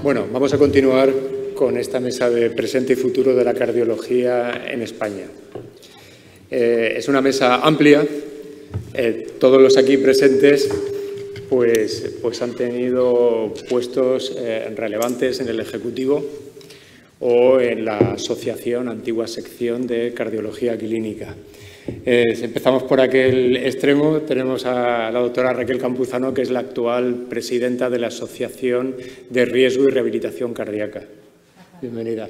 Bueno, vamos a continuar con esta mesa de presente y futuro de la cardiología en España. Es una mesa amplia. Todos los aquí presentes pues han tenido puestos relevantes en el Ejecutivo o en la asociación, antigua sección de cardiología clínica. Empezamos por aquel extremo. Tenemos a la doctora Raquel Campuzano, que es la actual presidenta de la Asociación de Riesgo y Rehabilitación Cardíaca. Bienvenida.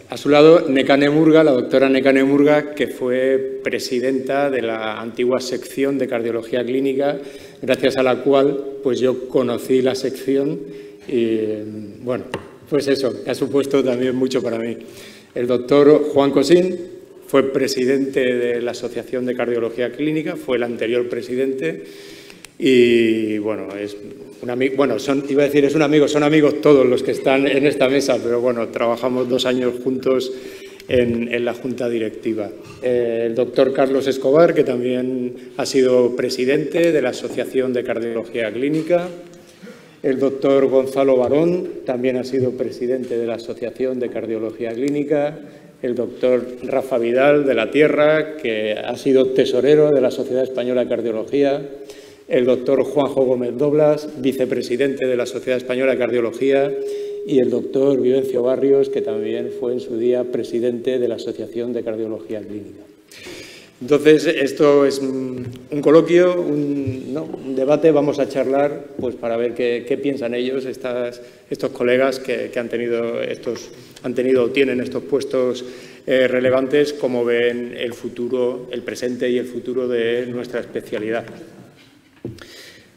A su lado, Nekane Murga, la doctora Nekane Murga, que fue presidenta de la antigua sección de cardiología clínica, gracias a la cual pues yo conocí la sección y, bueno, pues eso, ha supuesto también mucho para mí. El doctor Juan Cosín fue presidente de la Asociación de Cardiología Clínica, fue el anterior presidente y, bueno, es un amigo, bueno, iba a decir es un amigo, son amigos todos los que están en esta mesa, pero bueno, trabajamos 2 años juntos en la Junta Directiva. El doctor Carlos Escobar, que también ha sido presidente de la Asociación de Cardiología Clínica. El doctor Gonzalo Barón también ha sido presidente de la Asociación de Cardiología Clínica. El doctor Rafa Vidal de la Tierra, que ha sido tesorero de la Sociedad Española de Cardiología. El doctor Juanjo Gómez Doblas, vicepresidente de la Sociedad Española de Cardiología. Y el doctor Vivencio Barrios, que también fue en su día presidente de la Asociación de Cardiología Clínica. Entonces, esto es un coloquio, un debate. Vamos a charlar pues, para ver qué piensan ellos, estos colegas que han tenido o tienen estos puestos relevantes, cómo ven el futuro, el presente y el futuro de nuestra especialidad.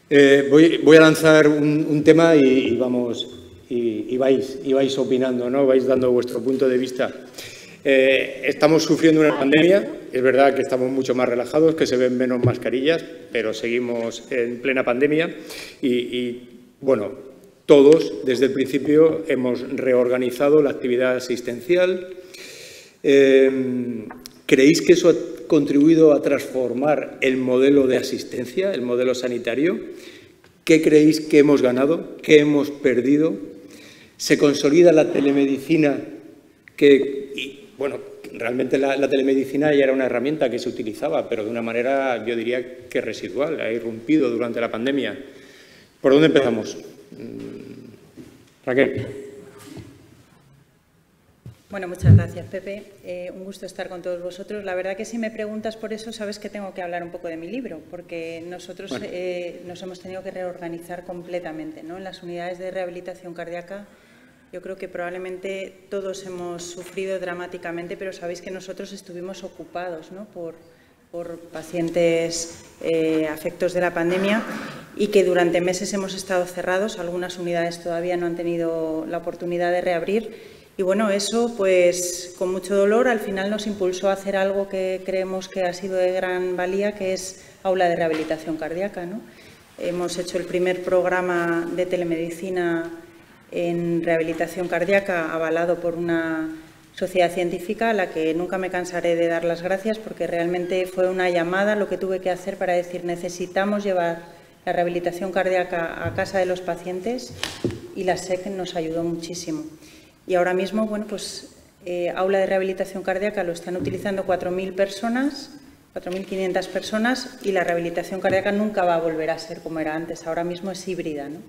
Voy a lanzar un tema y vais opinando, ¿no? Vais dando vuestro punto de vista. Estamos sufriendo una pandemia. Es verdad que estamos mucho más relajados, que se ven menos mascarillas, pero seguimos en plena pandemia y bueno, todos desde el principio hemos reorganizado la actividad asistencial. ¿Creéis que eso ha contribuido a transformar el modelo de asistencia, el modelo sanitario? ¿Qué creéis que hemos ganado? ¿Qué hemos perdido? ¿Se consolida la telemedicina? Bueno, realmente la telemedicina ya era una herramienta que se utilizaba, pero de una manera, yo diría que residual, ha irrumpido durante la pandemia. ¿Por dónde empezamos? Raquel. Bueno, muchas gracias, Pepe. Un gusto estar con todos vosotros. La verdad que si me preguntas por eso, sabes que tengo que hablar un poco de mi libro, porque nosotros nos hemos tenido que reorganizar completamente, ¿no? En las unidades de rehabilitación cardíaca. Yo creo que probablemente todos hemos sufrido dramáticamente, pero sabéis que nosotros estuvimos ocupados, ¿no? por pacientes afectos de la pandemia y que durante meses hemos estado cerrados. Algunas unidades todavía no han tenido la oportunidad de reabrir. Y bueno, eso pues con mucho dolor al final nos impulsó a hacer algo que creemos que ha sido de gran valía, que es aula de rehabilitación cardíaca, ¿no? Hemos hecho el primer programa de telemedicina en rehabilitación cardíaca avalado por una sociedad científica a la que nunca me cansaré de dar las gracias, porque realmente fue una llamada lo que tuve que hacer para decir necesitamos llevar la rehabilitación cardíaca a casa de los pacientes, y la SEC nos ayudó muchísimo. Y ahora mismo, bueno, pues aula de rehabilitación cardíaca lo están utilizando 4.000 personas, 4.500 personas, y la rehabilitación cardíaca nunca va a volver a ser como era antes. Ahora mismo es híbrida, ¿no?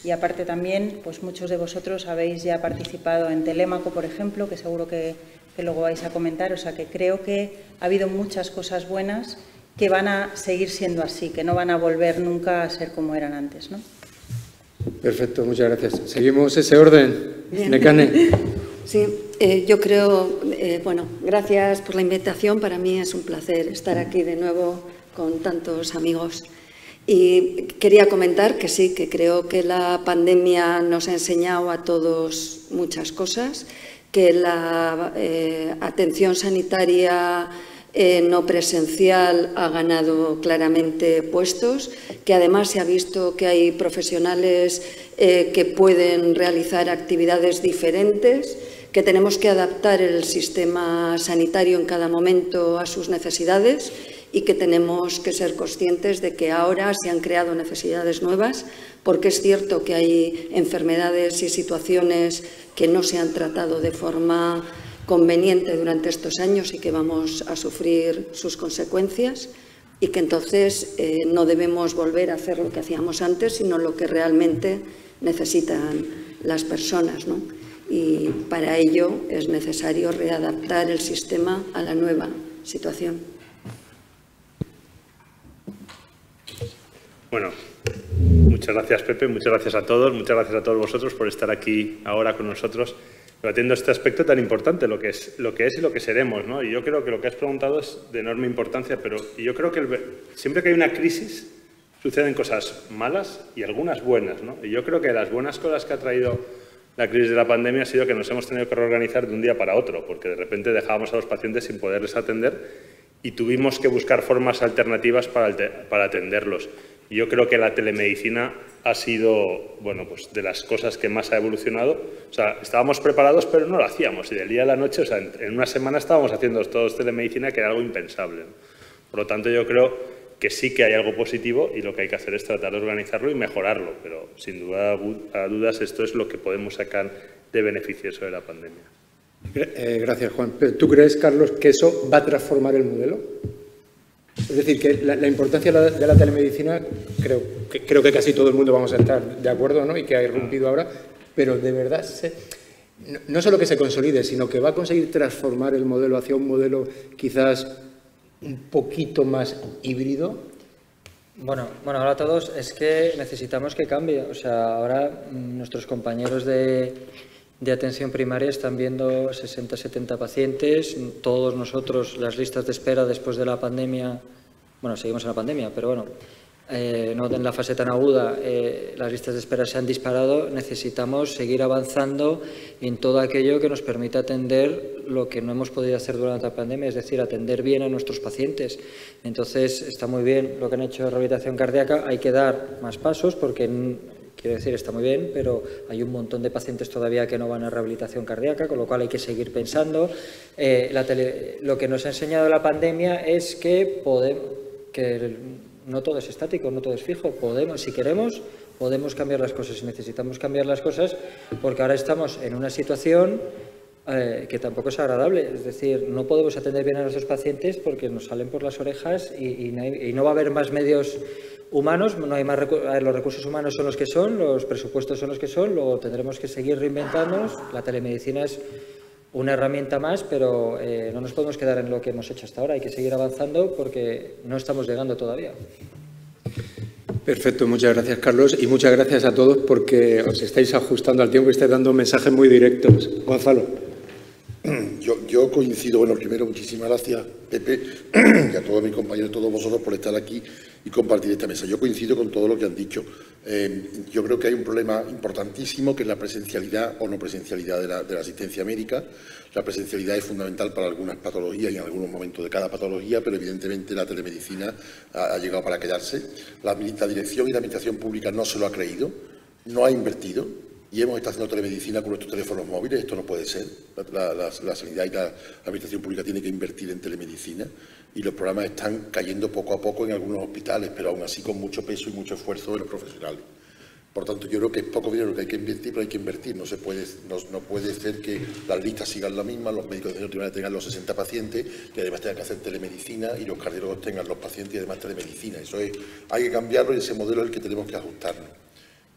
Y aparte también, pues muchos de vosotros habéis ya participado en Telémaco, por ejemplo, que seguro que luego vais a comentar. O sea, que creo que ha habido muchas cosas buenas que van a seguir siendo así, que no van a volver nunca a ser como eran antes, ¿no? Perfecto, muchas gracias. ¿Seguimos ese orden? Nekane. Sí, yo creo, bueno, gracias por la invitación. Para mí es un placer estar aquí de nuevo con tantos amigos. Y quería comentar que sí, que creo que la pandemia nos ha enseñado a todos muchas cosas, que la atención sanitaria no presencial ha ganado claramente puestos, que además se ha visto que hay profesionales que pueden realizar actividades diferentes, que tenemos que adaptar el sistema sanitario en cada momento a sus necesidades y que tenemos que ser conscientes de que ahora se han creado necesidades nuevas, porque es cierto que hay enfermedades y situaciones que no se han tratado de forma conveniente durante estos años y que vamos a sufrir sus consecuencias, y que entonces no debemos volver a hacer lo que hacíamos antes, sino lo que realmente necesitan las personas, ¿no? Y para ello es necesario readaptar el sistema a la nueva situación. Bueno, muchas gracias, Pepe, muchas gracias a todos vosotros por estar aquí ahora con nosotros debatiendo este aspecto tan importante, lo que es y lo que seremos, ¿no? Y yo creo que lo que has preguntado es de enorme importancia, pero yo creo que siempre que hay una crisis suceden cosas malas y algunas buenas, ¿no? Y yo creo que las buenas cosas que ha traído la crisis de la pandemia ha sido que nos hemos tenido que reorganizar de un día para otro, porque de repente dejábamos a los pacientes sin poderles atender y tuvimos que buscar formas alternativas para atenderlos. Y yo creo que la telemedicina ha sido, bueno, pues de las cosas que más ha evolucionado. O sea, estábamos preparados, pero no lo hacíamos. Y del día a la noche, o sea, en una semana estábamos haciendo todos telemedicina, que era algo impensable, ¿no? Por lo tanto, yo creo que sí que hay algo positivo y lo que hay que hacer es tratar de organizarlo y mejorarlo. Pero, sin duda a dudas, esto es lo que podemos sacar de beneficioso de la pandemia. Gracias, Juan. ¿Pero tú crees, Carlos, que eso va a transformar el modelo? Es decir, que la importancia de la telemedicina, creo que casi todo el mundo vamos a estar de acuerdo, ¿no? Y que ha irrumpido ahora, pero de verdad, no solo que se consolide, sino que va a conseguir transformar el modelo hacia un modelo quizás un poquito más híbrido. Bueno, hola a todos. Es que necesitamos que cambie. O sea, ahora nuestros compañeros de atención primaria están viendo 60, 70 pacientes. Todos nosotros, las listas de espera después de la pandemia, bueno, seguimos en la pandemia, pero bueno, no en la fase tan aguda, las listas de espera se han disparado. Necesitamos seguir avanzando en todo aquello que nos permita atender lo que no hemos podido hacer durante la pandemia, es decir, atender bien a nuestros pacientes. Entonces, está muy bien lo que han hecho de rehabilitación cardíaca, hay que dar más pasos porque... Quiero decir, está muy bien, pero hay un montón de pacientes todavía que no van a rehabilitación cardíaca, con lo cual hay que seguir pensando. Lo que nos ha enseñado la pandemia es que no todo es estático, no todo es fijo. Si queremos, podemos cambiar las cosas y necesitamos cambiar las cosas porque ahora estamos en una situación que tampoco es agradable. Es decir, no podemos atender bien a nuestros pacientes porque nos salen por las orejas y no va a haber más medios humanos, no hay más los recursos humanos son los que son, los presupuestos son los que son, luego tendremos que seguir reinventándonos. La telemedicina es una herramienta más, pero no nos podemos quedar en lo que hemos hecho hasta ahora, hay que seguir avanzando porque no estamos llegando todavía. Perfecto, muchas gracias, Carlos, y muchas gracias a todos porque os estáis ajustando al tiempo y estáis dando mensajes muy directos. Gonzalo. Yo coincido, bueno, primero muchísimas gracias, Pepe, y a todos mis compañeros, a todos vosotros por estar aquí y compartir esta mesa. Yo coincido con todo lo que han dicho. Yo creo que hay un problema importantísimo que es la presencialidad o no presencialidad de la asistencia médica. La presencialidad es fundamental para algunas patologías y en algunos momentos de cada patología, pero evidentemente la telemedicina ha llegado para quedarse. La dirección y la administración pública no se lo ha creído, no ha invertido. Y hemos estado haciendo telemedicina con nuestros teléfonos móviles. Esto no puede ser. La sanidad y la administración pública tiene que invertir en telemedicina y los programas están cayendo poco a poco en algunos hospitales, pero aún así con mucho peso y mucho esfuerzo de los profesionales. Por tanto, yo creo que es poco dinero lo que hay que invertir, pero hay que invertir. No puede ser que las listas sigan la misma, los médicos de atención primaria tengan los 60 pacientes y además tengan que hacer telemedicina y los cardiólogos tengan los pacientes y además telemedicina. Eso hay que cambiarlo y ese modelo es el que tenemos que ajustarnos.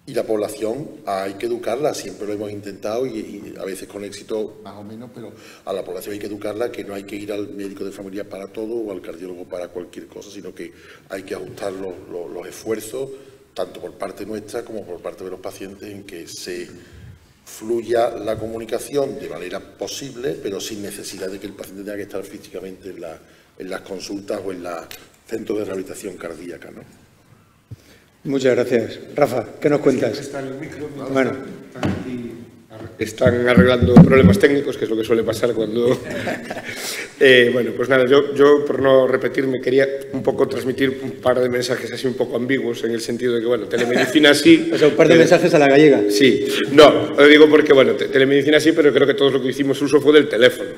Y la población hay que educarla, siempre lo hemos intentado y a veces con éxito más o menos, pero a la población hay que educarla, que no hay que ir al médico de familia para todo o al cardiólogo para cualquier cosa, sino que hay que ajustar los esfuerzos, tanto por parte nuestra como por parte de los pacientes, en que se fluya la comunicación de manera posible, pero sin necesidad de que el paciente tenga que estar físicamente en las consultas o en los centros de rehabilitación cardíaca, ¿no? Muchas gracias. Rafa, ¿qué nos cuentas? Está en el micro, bueno. Están arreglando problemas técnicos, que es lo que suele pasar cuando... bueno, pues nada, yo por no repetirme quería un poco transmitir un par de mensajes así un poco ambiguos en el sentido de que, bueno, telemedicina sí... O sea, un par de mensajes a la gallega. Sí, no, lo digo porque, bueno, telemedicina sí, pero creo que todos lo que hicimos uso fue del teléfono.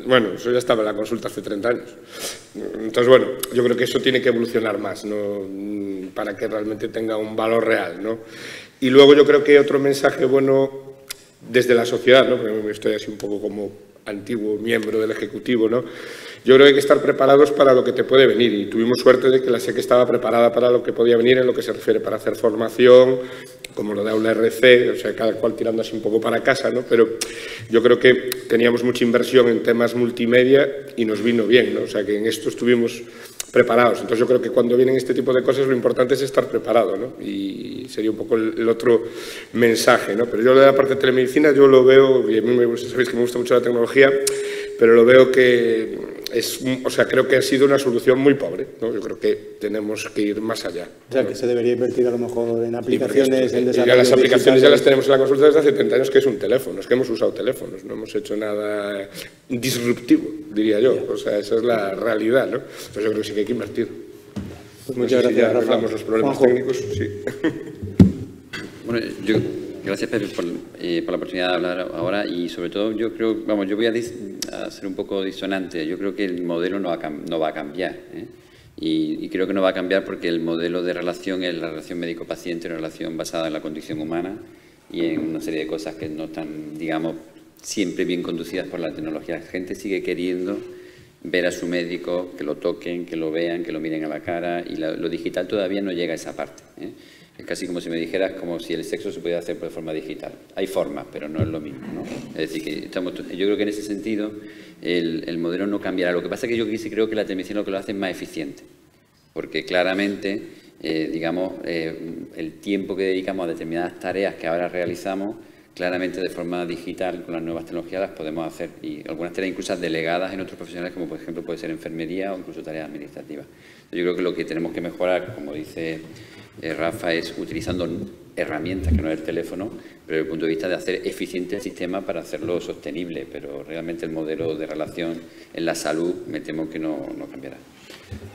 bueno, eso ya estaba en la consulta hace 30 años. Entonces, bueno, yo creo que eso tiene que evolucionar más, ¿no? Para que realmente tenga un valor real, ¿no? Y luego yo creo que otro mensaje bueno desde la sociedad, ¿no? Porque estoy así un poco como antiguo miembro del Ejecutivo, ¿no? Yo creo que hay que estar preparados para lo que te puede venir y tuvimos suerte de que la SEC estaba preparada para lo que podía venir en lo que se refiere para hacer formación, como lo de Aula RC, o sea, cada cual tirando así un poco para casa, ¿no? Pero yo creo que teníamos mucha inversión en temas multimedia y nos vino bien, ¿no? O sea, que en esto estuvimos preparados. Entonces yo creo que cuando vienen este tipo de cosas lo importante es estar preparado, ¿no? Y sería un poco el otro mensaje, ¿no? Pero yo de la parte de telemedicina yo lo veo, y a mí sabéis que me gusta mucho la tecnología, pero lo veo que o sea, creo que ha sido una solución muy pobre, ¿no? Yo creo que tenemos que ir más allá. O sea, que se debería invertir a lo mejor en aplicaciones, en desarrollo. Ya las aplicaciones ya las tenemos en la consulta desde hace 30 años, que es un teléfono, es que hemos usado teléfonos, no hemos hecho nada disruptivo, diría yo. O sea, esa es la realidad, ¿no? Entonces yo creo que sí que hay que invertir. Pues muchas gracias, Rafa. Arreglamos los problemas técnicos, sí. Bueno, gracias, Pepe, por la oportunidad de hablar ahora y, sobre todo, yo creo, vamos, yo voy a ser un poco disonante. Yo creo que el modelo no va a cambiar, ¿eh? Y creo que no va a cambiar porque el modelo de relación es la relación médico-paciente, una relación basada en la condición humana y en una serie de cosas que no están, digamos, siempre bien conducidas por la tecnología. La gente sigue queriendo ver a su médico, que lo toquen, que lo vean, que lo miren a la cara, y lo digital todavía no llega a esa parte, ¿eh? Es casi como si me dijeras como si el sexo se pudiera hacer de forma digital. Hay formas, pero no es lo mismo, ¿no? Es decir, que yo creo que en ese sentido el modelo no cambiará. Lo que pasa es que yo sí creo que la telemedicina lo que lo hace es más eficiente, porque claramente, digamos, el tiempo que dedicamos a determinadas tareas que ahora realizamos, claramente de forma digital, con las nuevas tecnologías las podemos hacer, y algunas tareas incluso delegadas en otros profesionales, como por ejemplo puede ser enfermería o incluso tareas administrativas. Yo creo que lo que tenemos que mejorar, como dice Rafa, es utilizando herramientas que no es el teléfono, pero desde el punto de vista de hacer eficiente el sistema para hacerlo sostenible, pero realmente el modelo de relación en la salud me temo que no cambiará.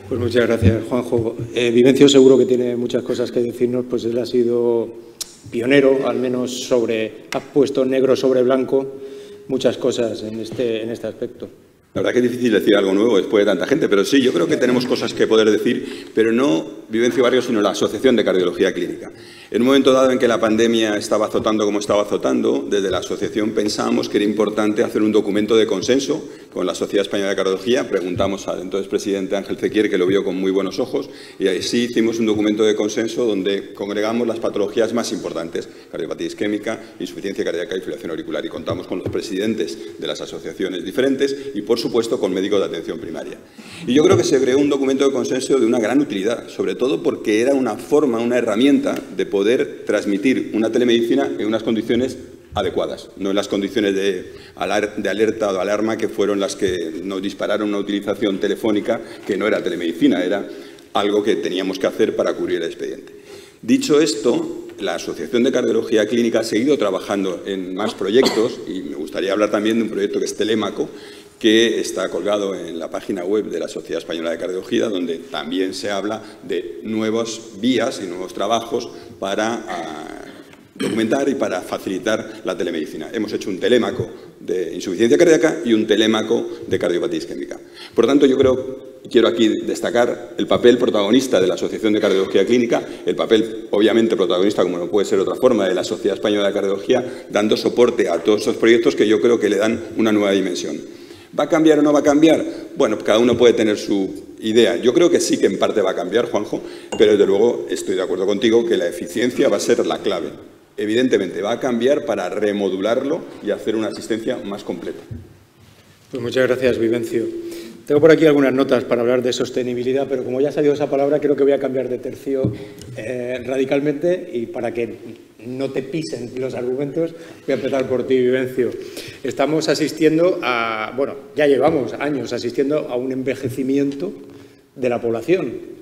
Pues muchas gracias, Juanjo. Vivencio seguro que tiene muchas cosas que decirnos, pues él ha sido pionero, al menos ha puesto negro sobre blanco muchas cosas en este aspecto. La verdad que es difícil decir algo nuevo después de tanta gente, pero sí, yo creo que tenemos cosas que poder decir, pero no Vivencio Barrio, sino la Asociación de Cardiología Clínica. En un momento dado en que la pandemia estaba azotando como estaba azotando, desde la asociación pensábamos que era importante hacer un documento de consenso con la Sociedad Española de Cardiología. Preguntamos al entonces presidente Ángel Cequier, que lo vio con muy buenos ojos, y así hicimos un documento de consenso donde congregamos las patologías más importantes: cardiopatía isquémica, insuficiencia cardíaca y fibrilación auricular. Y contamos con los presidentes de las asociaciones diferentes y, por supuesto, con médicos de atención primaria. Y yo creo que se creó un documento de consenso de una gran utilidad, sobre todo porque era una forma, una herramienta de poder transmitir una telemedicina en unas condiciones adecuadas, no en las condiciones de alerta o de alarma que fueron las que nos dispararon una utilización telefónica que no era telemedicina, era algo que teníamos que hacer para cubrir el expediente. Dicho esto, la Asociación de Cardiología Clínica ha seguido trabajando en más proyectos y me gustaría hablar también de un proyecto que es Telémaco, que está colgado en la página web de la Sociedad Española de Cardiología, donde también se habla de nuevas vías y nuevos trabajos para documentar y para facilitar la telemedicina. Hemos hecho un telémaco de insuficiencia cardíaca y un telémaco de cardiopatía isquémica. Por tanto, yo quiero aquí destacar el papel protagonista de la Asociación de Cardiología Clínica, el papel obviamente protagonista, como no puede ser de otra forma, de la Sociedad Española de Cardiología, dando soporte a todos estos proyectos que yo creo que le dan una nueva dimensión. ¿Va a cambiar o no va a cambiar? Bueno, cada uno puede tener su idea. Yo creo que sí que en parte va a cambiar, Juanjo, pero desde luego estoy de acuerdo contigo que la eficiencia va a ser la clave. Evidentemente va a cambiar para remodularlo y hacer una asistencia más completa. Pues muchas gracias, Vivencio. Tengo por aquí algunas notas para hablar de sostenibilidad, pero como ya ha salido esa palabra, creo que voy a cambiar de tercio radicalmente, y para que no te pisen los argumentos, voy a empezar por ti, Vivencio. Estamos asistiendo a, bueno, ya llevamos años asistiendo a un envejecimiento de la población.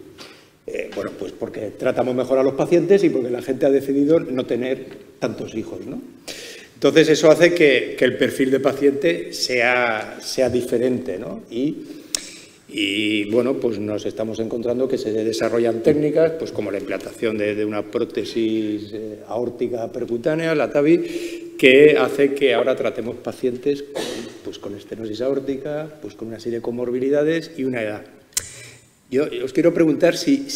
Bueno, pues porque tratamos mejor a los pacientes y porque la gente ha decidido no tener tantos hijos, ¿no? Entonces, eso hace que el perfil de paciente sea diferente, ¿no? Y bueno, pues nos estamos encontrando que se desarrollan técnicas, pues como la implantación de una prótesis aórtica percutánea, la TAVI, que hace que ahora tratemos pacientes con pues con estenosis aórtica, pues con una serie de comorbilidades y una edad. Yo os quiero preguntar si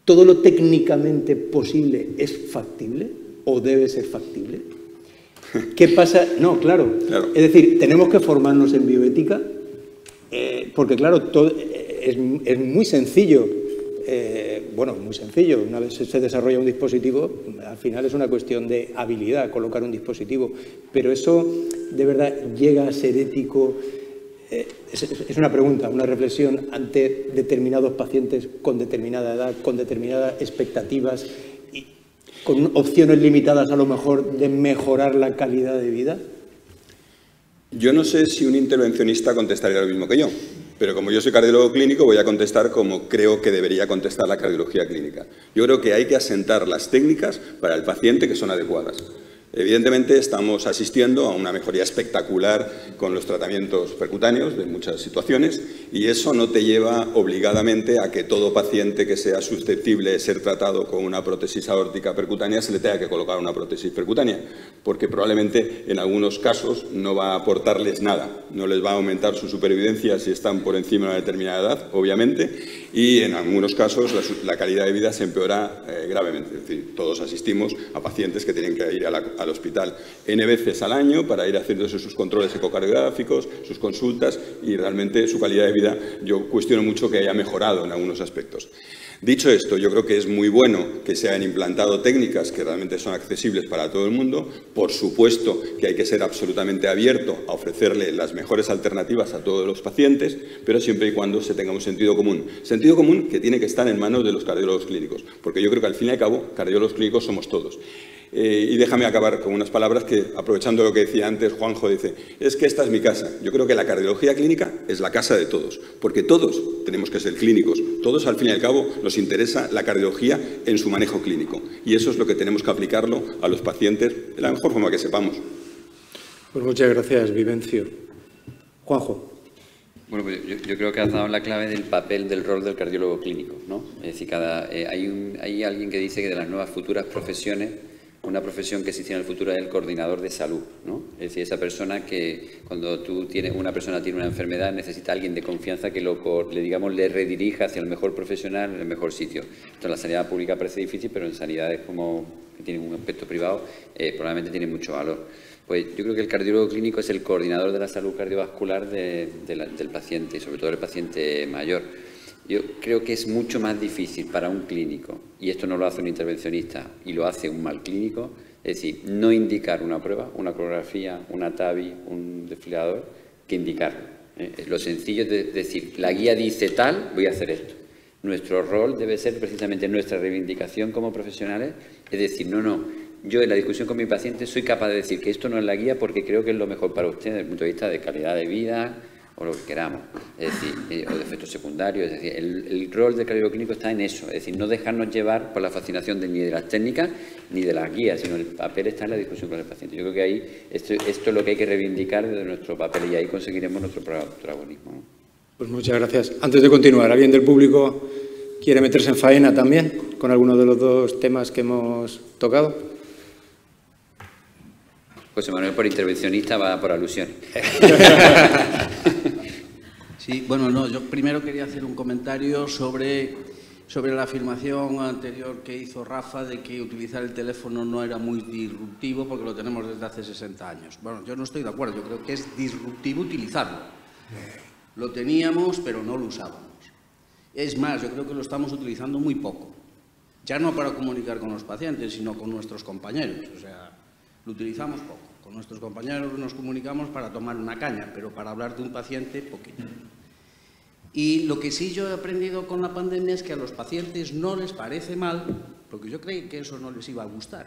todo lo técnicamente posible es factible o debe ser factible. ¿Qué pasa? No, claro. Es decir, tenemos que formarnos en bioética porque, claro, es muy sencillo. Bueno, muy sencillo. Una vez se desarrolla un dispositivo, al final es una cuestión de habilidad colocar un dispositivo. Pero eso, de verdad, llega a ser ético. Es una pregunta, una reflexión ante determinados pacientes con determinada edad, con determinadas expectativas y con opciones limitadas a lo mejor de mejorar la calidad de vida. Yo no sé si un intervencionista contestaría lo mismo que yo, pero como yo soy cardiólogo clínico voy a contestar como creo que debería contestar la cardiología clínica. Yo creo que hay que asentar las técnicas para el paciente que son adecuadas. Evidentemente estamos asistiendo a una mejoría espectacular con los tratamientos percutáneos de muchas situaciones y eso no te lleva obligadamente a que todo paciente que sea susceptible de ser tratado con una prótesis aórtica percutánea se le tenga que colocar una prótesis percutánea, porque probablemente en algunos casos no va a aportarles nada, no les va a aumentar su supervivencia si están por encima de una determinada edad, obviamente, y en algunos casos la calidad de vida se empeora gravemente. Es decir, todos asistimos a pacientes que tienen que ir al hospital N veces al año para ir haciéndose sus controles ecocardiográficos, sus consultas, y realmente su calidad de vida yo cuestiono mucho que haya mejorado en algunos aspectos. Dicho esto, yo creo que es muy bueno que se hayan implantado técnicas que realmente son accesibles para todo el mundo. Por supuesto que hay que ser absolutamente abierto a ofrecerle las mejores alternativas a todos los pacientes, pero siempre y cuando se tenga un sentido común. Sentido común que tiene que estar en manos de los cardiólogos clínicos, porque yo creo que al fin y al cabo cardiólogos clínicos somos todos. Y déjame acabar con unas palabras que, aprovechando lo que decía antes Juanjo, dice, es que esta es mi casa. Yo creo que la cardiología clínica es la casa de todos, porque todos tenemos que ser clínicos. Todos, al fin y al cabo, nos interesa la cardiología en su manejo clínico. Y eso es lo que tenemos que aplicarlo a los pacientes de la mejor forma que sepamos. Pues muchas gracias, Vivencio. Juanjo. Bueno, pues yo creo que has dado la clave del papel, del rol del cardiólogo clínico, ¿no? Es decir, hay alguien que dice que de las nuevas futuras profesiones, una profesión que existe en el futuro es el coordinador de salud, ¿no? Es decir, esa persona que cuando una persona tiene una enfermedad necesita a alguien de confianza que le redirija hacia el mejor profesional, el mejor sitio. Esto en la sanidad pública parece difícil, pero en sanidades como que tienen un aspecto privado probablemente tiene mucho valor. Pues yo creo que el cardiólogo clínico es el coordinador de la salud cardiovascular del paciente, y sobre todo del paciente mayor. Yo creo que es mucho más difícil para un clínico, y esto no lo hace un intervencionista y lo hace un mal clínico, es decir, no indicar una prueba, una ecografía, una TAVI, un desfibrilador, que indicarlo. Lo sencillo es decir, la guía dice tal, voy a hacer esto. Nuestro rol debe ser precisamente nuestra reivindicación como profesionales, es decir, no, yo en la discusión con mi paciente soy capaz de decir que esto no es la guía porque creo que es lo mejor para usted desde el punto de vista de calidad de vida, o lo que queramos, es decir, o de efectos secundarios. Es decir, el rol del cardiólogo clínico está en eso, es decir, no dejarnos llevar por la fascinación ni de las técnicas ni de las guías, sino el papel está en la discusión con el paciente. Yo creo que ahí esto es lo que hay que reivindicar desde nuestro papel y ahí conseguiremos nuestro protagonismo, ¿no? Pues muchas gracias. Antes de continuar, ¿alguien del público quiere meterse en faena también con alguno de los dos temas que hemos tocado? José Manuel, por intervencionista, va por alusiones. Sí, bueno, no, yo primero quería hacer un comentario sobre la afirmación anterior que hizo Rafa de que utilizar el teléfono no era muy disruptivo porque lo tenemos desde hace 60 años. Bueno, yo no estoy de acuerdo, yo creo que es disruptivo utilizarlo. Lo teníamos, pero no lo usábamos. Es más, yo creo que lo estamos utilizando muy poco. Ya no para comunicar con los pacientes, sino con nuestros compañeros. O sea, lo utilizamos poco. Con nuestros compañeros nos comunicamos para tomar una caña, pero para hablar de un paciente, poquito. Y lo que sí yo he aprendido con la pandemia es que a los pacientes no les parece mal, porque yo creí que eso no les iba a gustar,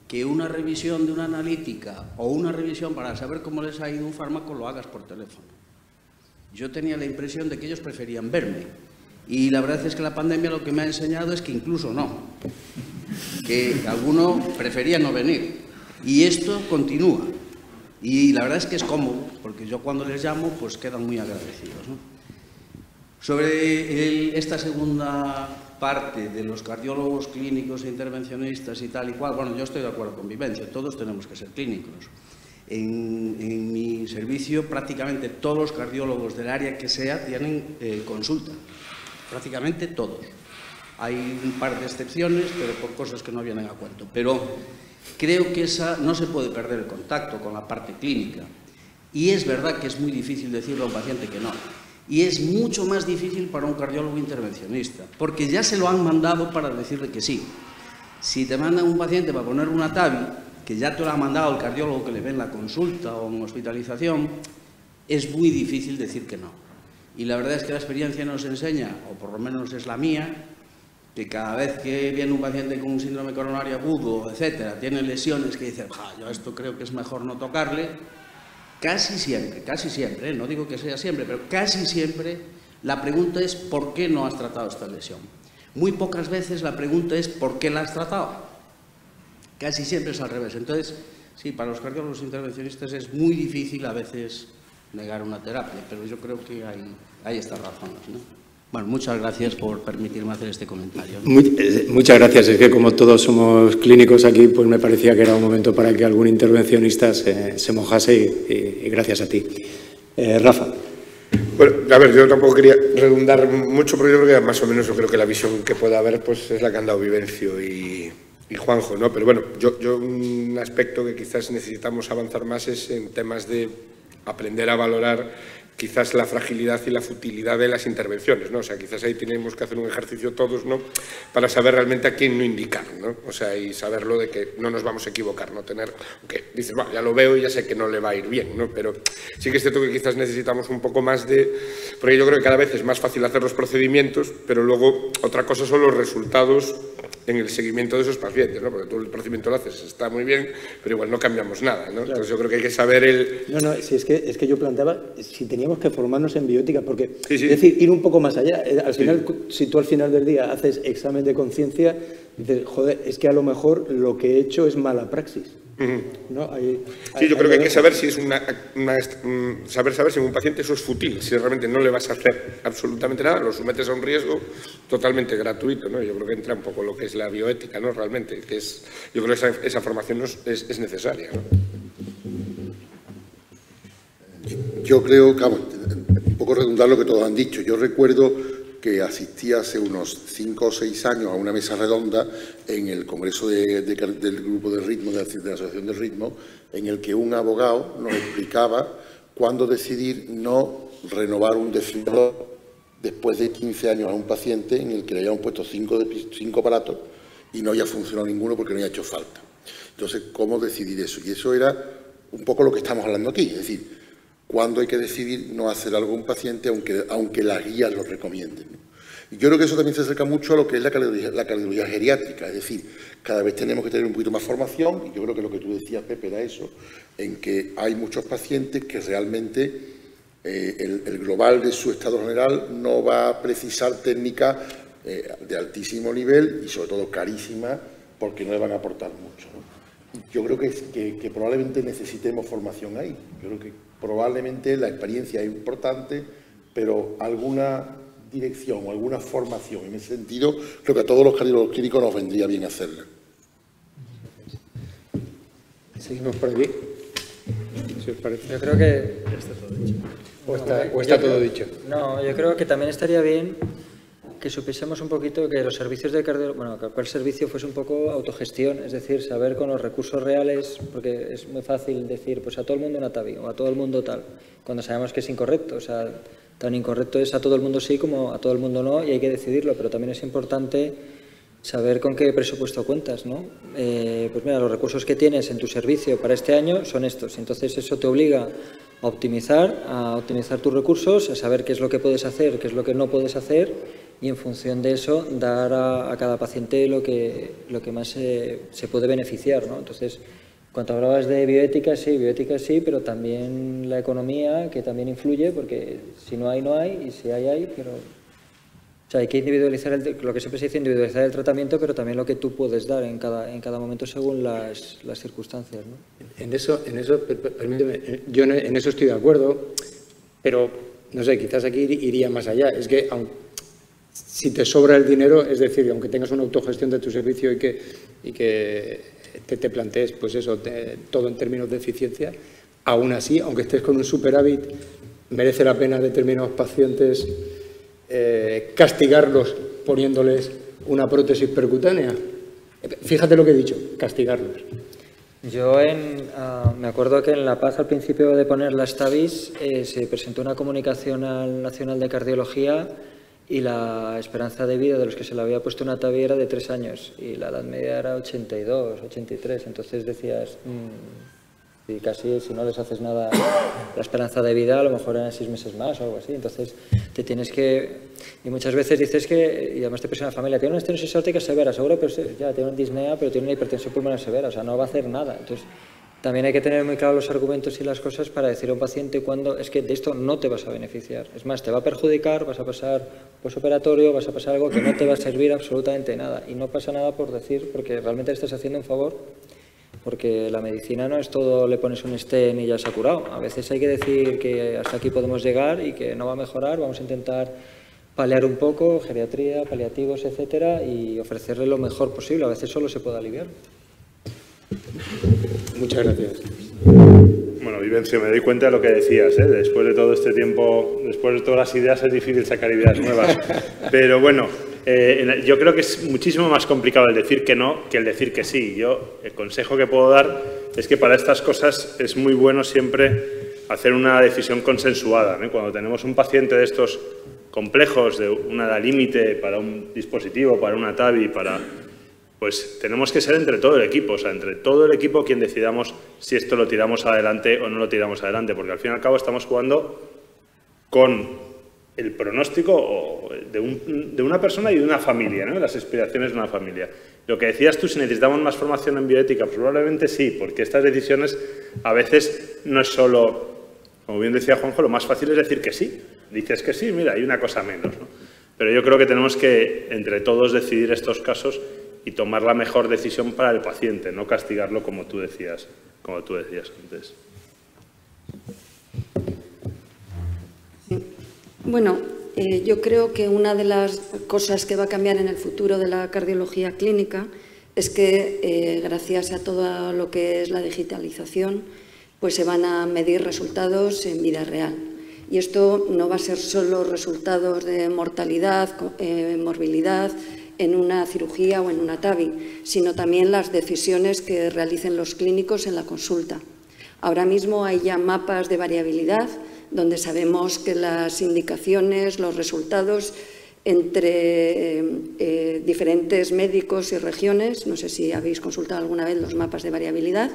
que una revisión de una analítica o una revisión para saber cómo les ha ido un fármaco lo hagas por teléfono. Yo tenía la impresión de que ellos preferían verme. Y la verdad es que la pandemia lo que me ha enseñado es que incluso no, que alguno prefería no venir. Y esto continúa. Y la verdad es que es cómodo, porque yo cuando les llamo, pues quedan muy agradecidos, ¿no? Sobre esta segunda parte de los cardiólogos clínicos e intervencionistas y tal y cual, bueno, yo estoy de acuerdo con Vivencio, todos tenemos que ser clínicos. En mi servicio prácticamente todos los cardiólogos del área que sea tienen consulta, prácticamente todos. Hay un par de excepciones, pero por cosas que no vienen a cuento. Pero creo que no se puede perder el contacto con la parte clínica. Y es verdad que es muy difícil decirle a un paciente que no. Y es mucho más difícil para un cardiólogo intervencionista, porque ya se lo han mandado para decirle que sí. Si te mandan un paciente para poner una TAVI, que ya te lo ha mandado el cardiólogo que le ve en la consulta o en hospitalización, es muy difícil decir que no. Y la verdad es que la experiencia nos enseña, o por lo menos es la mía, que cada vez que viene un paciente con un síndrome coronario agudo, etcétera, tiene lesiones que dicen, yo esto creo que es mejor no tocarle, casi siempre, no digo que sea siempre, pero casi siempre la pregunta es ¿por qué no has tratado esta lesión? Muy pocas veces la pregunta es ¿por qué la has tratado? Casi siempre es al revés. Entonces, sí, para los cardiólogos intervencionistas es muy difícil a veces negar una terapia, pero yo creo que hay estas razones, ¿no? Bueno, muchas gracias por permitirme hacer este comentario. Muchas gracias. Es que como todos somos clínicos aquí, pues me parecía que era un momento para que algún intervencionista se mojase y gracias a ti. Rafa. Bueno, a ver, yo tampoco quería redundar mucho, pero yo creo que más o menos yo creo que la visión que pueda haber pues es la que han dado Vivencio y Juanjo, ¿no? Pero bueno, yo un aspecto que quizás necesitamos avanzar más es en temas de aprender a valorar quizás la fragilidad y la futilidad de las intervenciones, ¿no? O sea, quizás ahí tenemos que hacer un ejercicio todos, ¿no? Para saber realmente a quién no indicar, ¿no? O sea, y saberlo de que no nos vamos a equivocar, no tener, que dices, bueno, ya lo veo y ya sé que no le va a ir bien, ¿no? Pero sí que es cierto que quizás necesitamos un poco más de, porque yo creo que cada vez es más fácil hacer los procedimientos, pero luego otra cosa son los resultados en el seguimiento de esos pacientes, ¿no? Porque tú el procedimiento lo haces, está muy bien, pero igual no cambiamos nada, ¿no? Claro. Entonces yo creo que hay que saber el... No, si es que yo planteaba si teníamos que formarnos en biótica, porque sí. Es decir, ir un poco más allá. Al final, si tú al final del día haces examen de conciencia, dices, joder, es que a lo mejor lo que he hecho es mala praxis. ¿No? Sí, yo creo que hay que saber si es saber si en un paciente eso es fútil, si realmente no le vas a hacer absolutamente nada, lo sometes a un riesgo totalmente gratuito, ¿no? Yo creo que entra un poco lo que es la bioética, ¿no? Realmente, que es, yo creo que esa formación es necesaria, ¿no? Yo creo que, un poco redundar lo que todos han dicho, yo recuerdo que asistí hace unos 5 o 6 años a una mesa redonda en el Congreso del Grupo de Ritmo, de la Asociación del Ritmo, en el que un abogado nos explicaba cuándo decidir no renovar un desfibrilador después de 15 años a un paciente en el que le habían puesto 5 aparatos y no haya funcionado ninguno porque no haya hecho falta. Entonces, ¿cómo decidir eso? Y eso era un poco lo que estamos hablando aquí, es decir, cuándo hay que decidir no hacer algo a un paciente aunque las guías lo recomienden, ¿no? Y yo creo que eso también se acerca mucho a lo que es la cardiología geriátrica, es decir, cada vez tenemos que tener un poquito más formación, y yo creo que lo que tú decías, Pepe, era eso, en que hay muchos pacientes que realmente el global de su estado general no va a precisar técnicas de altísimo nivel y sobre todo carísimas porque no le van a aportar mucho, ¿no? Yo creo que probablemente necesitemos formación ahí. Yo creo que probablemente la experiencia es importante, pero alguna dirección o alguna formación en ese sentido, creo que a todos los cardiólogos clínicos nos vendría bien hacerla. Seguimos por aquí. Si os parece. Yo creo que... está todo dicho. No, yo creo que también estaría bien que supiésemos un poquito que los servicios de cardiología, bueno, que cualquier servicio fuese un poco autogestión, es decir, saber con los recursos reales, porque es muy fácil decir, pues a todo el mundo una TAVI o a todo el mundo tal, cuando sabemos que es incorrecto, o sea, tan incorrecto es a todo el mundo sí como a todo el mundo no, y hay que decidirlo, pero también es importante saber con qué presupuesto cuentas, ¿no? Pues mira, los recursos que tienes en tu servicio para este año son estos, entonces eso te obliga a optimizar tus recursos, a saber qué es lo que puedes hacer, qué es lo que no puedes hacer, y en función de eso dar a cada paciente lo que más se puede beneficiar, ¿no? Entonces, cuando hablabas de bioética sí, pero también la economía, que también influye, porque si no hay, no hay, y si hay, pero... O sea, hay que individualizar, lo que siempre se dice, individualizar el tratamiento, pero también lo que tú puedes dar en cada momento según las circunstancias, ¿no? En eso, permíteme, yo en eso estoy de acuerdo, pero, no sé, quizás aquí iría más allá. Es que, si te sobra el dinero, es decir, aunque tengas una autogestión de tu servicio y que te plantees, pues eso, todo en términos de eficiencia. Aún así, aunque estés con un superávit, merece la pena a determinados pacientes castigarlos poniéndoles una prótesis percutánea. Fíjate lo que he dicho, castigarlos. Yo me acuerdo que en La Paz, al principio de poner la Stavis, se presentó una comunicación al Nacional de Cardiología y la esperanza de vida de los que se le había puesto una TAVI era de 3 años y la edad media era 82, 83. Entonces decías, y casi si no les haces nada, la esperanza de vida a lo mejor eran 6 meses más o algo así. Entonces te tienes que... Y muchas veces dices que, y además te presiona la familia, tiene una estenosis aórtica severa, seguro, pero ya tiene una disnea, pero tiene una hipertensión pulmonar severa, o sea, no va a hacer nada. Entonces también hay que tener muy claro los argumentos y las cosas para decir a un paciente cuándo es que de esto no te vas a beneficiar. Es más, te va a perjudicar, vas a pasar posoperatorio, vas a pasar algo que no te va a servir absolutamente nada. Y no pasa nada por decir, porque realmente le estás haciendo un favor, porque la medicina no es todo, le pones un stent y ya se ha curado. A veces hay que decir que hasta aquí podemos llegar y que no va a mejorar, vamos a intentar paliar un poco, geriatría, paliativos, etcétera, y ofrecerle lo mejor posible. A veces solo se puede aliviar. Muchas gracias. Bueno, Vivencio, me doy cuenta de lo que decías, ¿eh? Después de todo este tiempo, después de todas las ideas, es difícil sacar ideas nuevas. Pero bueno, yo creo que es muchísimo más complicado el decir que no que el decir que sí. Yo, el consejo que puedo dar es que para estas cosas es muy bueno siempre hacer una decisión consensuada, ¿no? Cuando tenemos un paciente de estos complejos, de una edad límite para un dispositivo, para una TAVI, pues tenemos que ser entre todo el equipo, o sea, entre todo el equipo quien decidamos si esto lo tiramos adelante o no lo tiramos adelante, porque al fin y al cabo estamos jugando con el pronóstico de una persona y de una familia, ¿no? Las aspiraciones de una familia. Lo que decías tú, si necesitamos más formación en bioética, probablemente sí, porque estas decisiones a veces no es solo, como bien decía Juanjo, lo más fácil es decir que sí. Dices que sí, mira, hay una cosa menos, ¿no? Pero yo creo que tenemos que, entre todos, decidir estos casos y tomar la mejor decisión para el paciente, no castigarlo como tú decías antes. Sí. Bueno, yo creo que una de las cosas que va a cambiar en el futuro de la cardiología clínica es que, gracias a todo lo que es la digitalización, pues se van a medir resultados en vida real. Y esto no va a ser solo resultados de mortalidad, morbilidad, en una cirugía o en una TAVI, sino también las decisiones que realicen los clínicos en la consulta. Ahora mismo hay ya mapas de variabilidad donde sabemos que las indicaciones, los resultados entre diferentes médicos y regiones, no sé si habéis consultado alguna vez los mapas de variabilidad,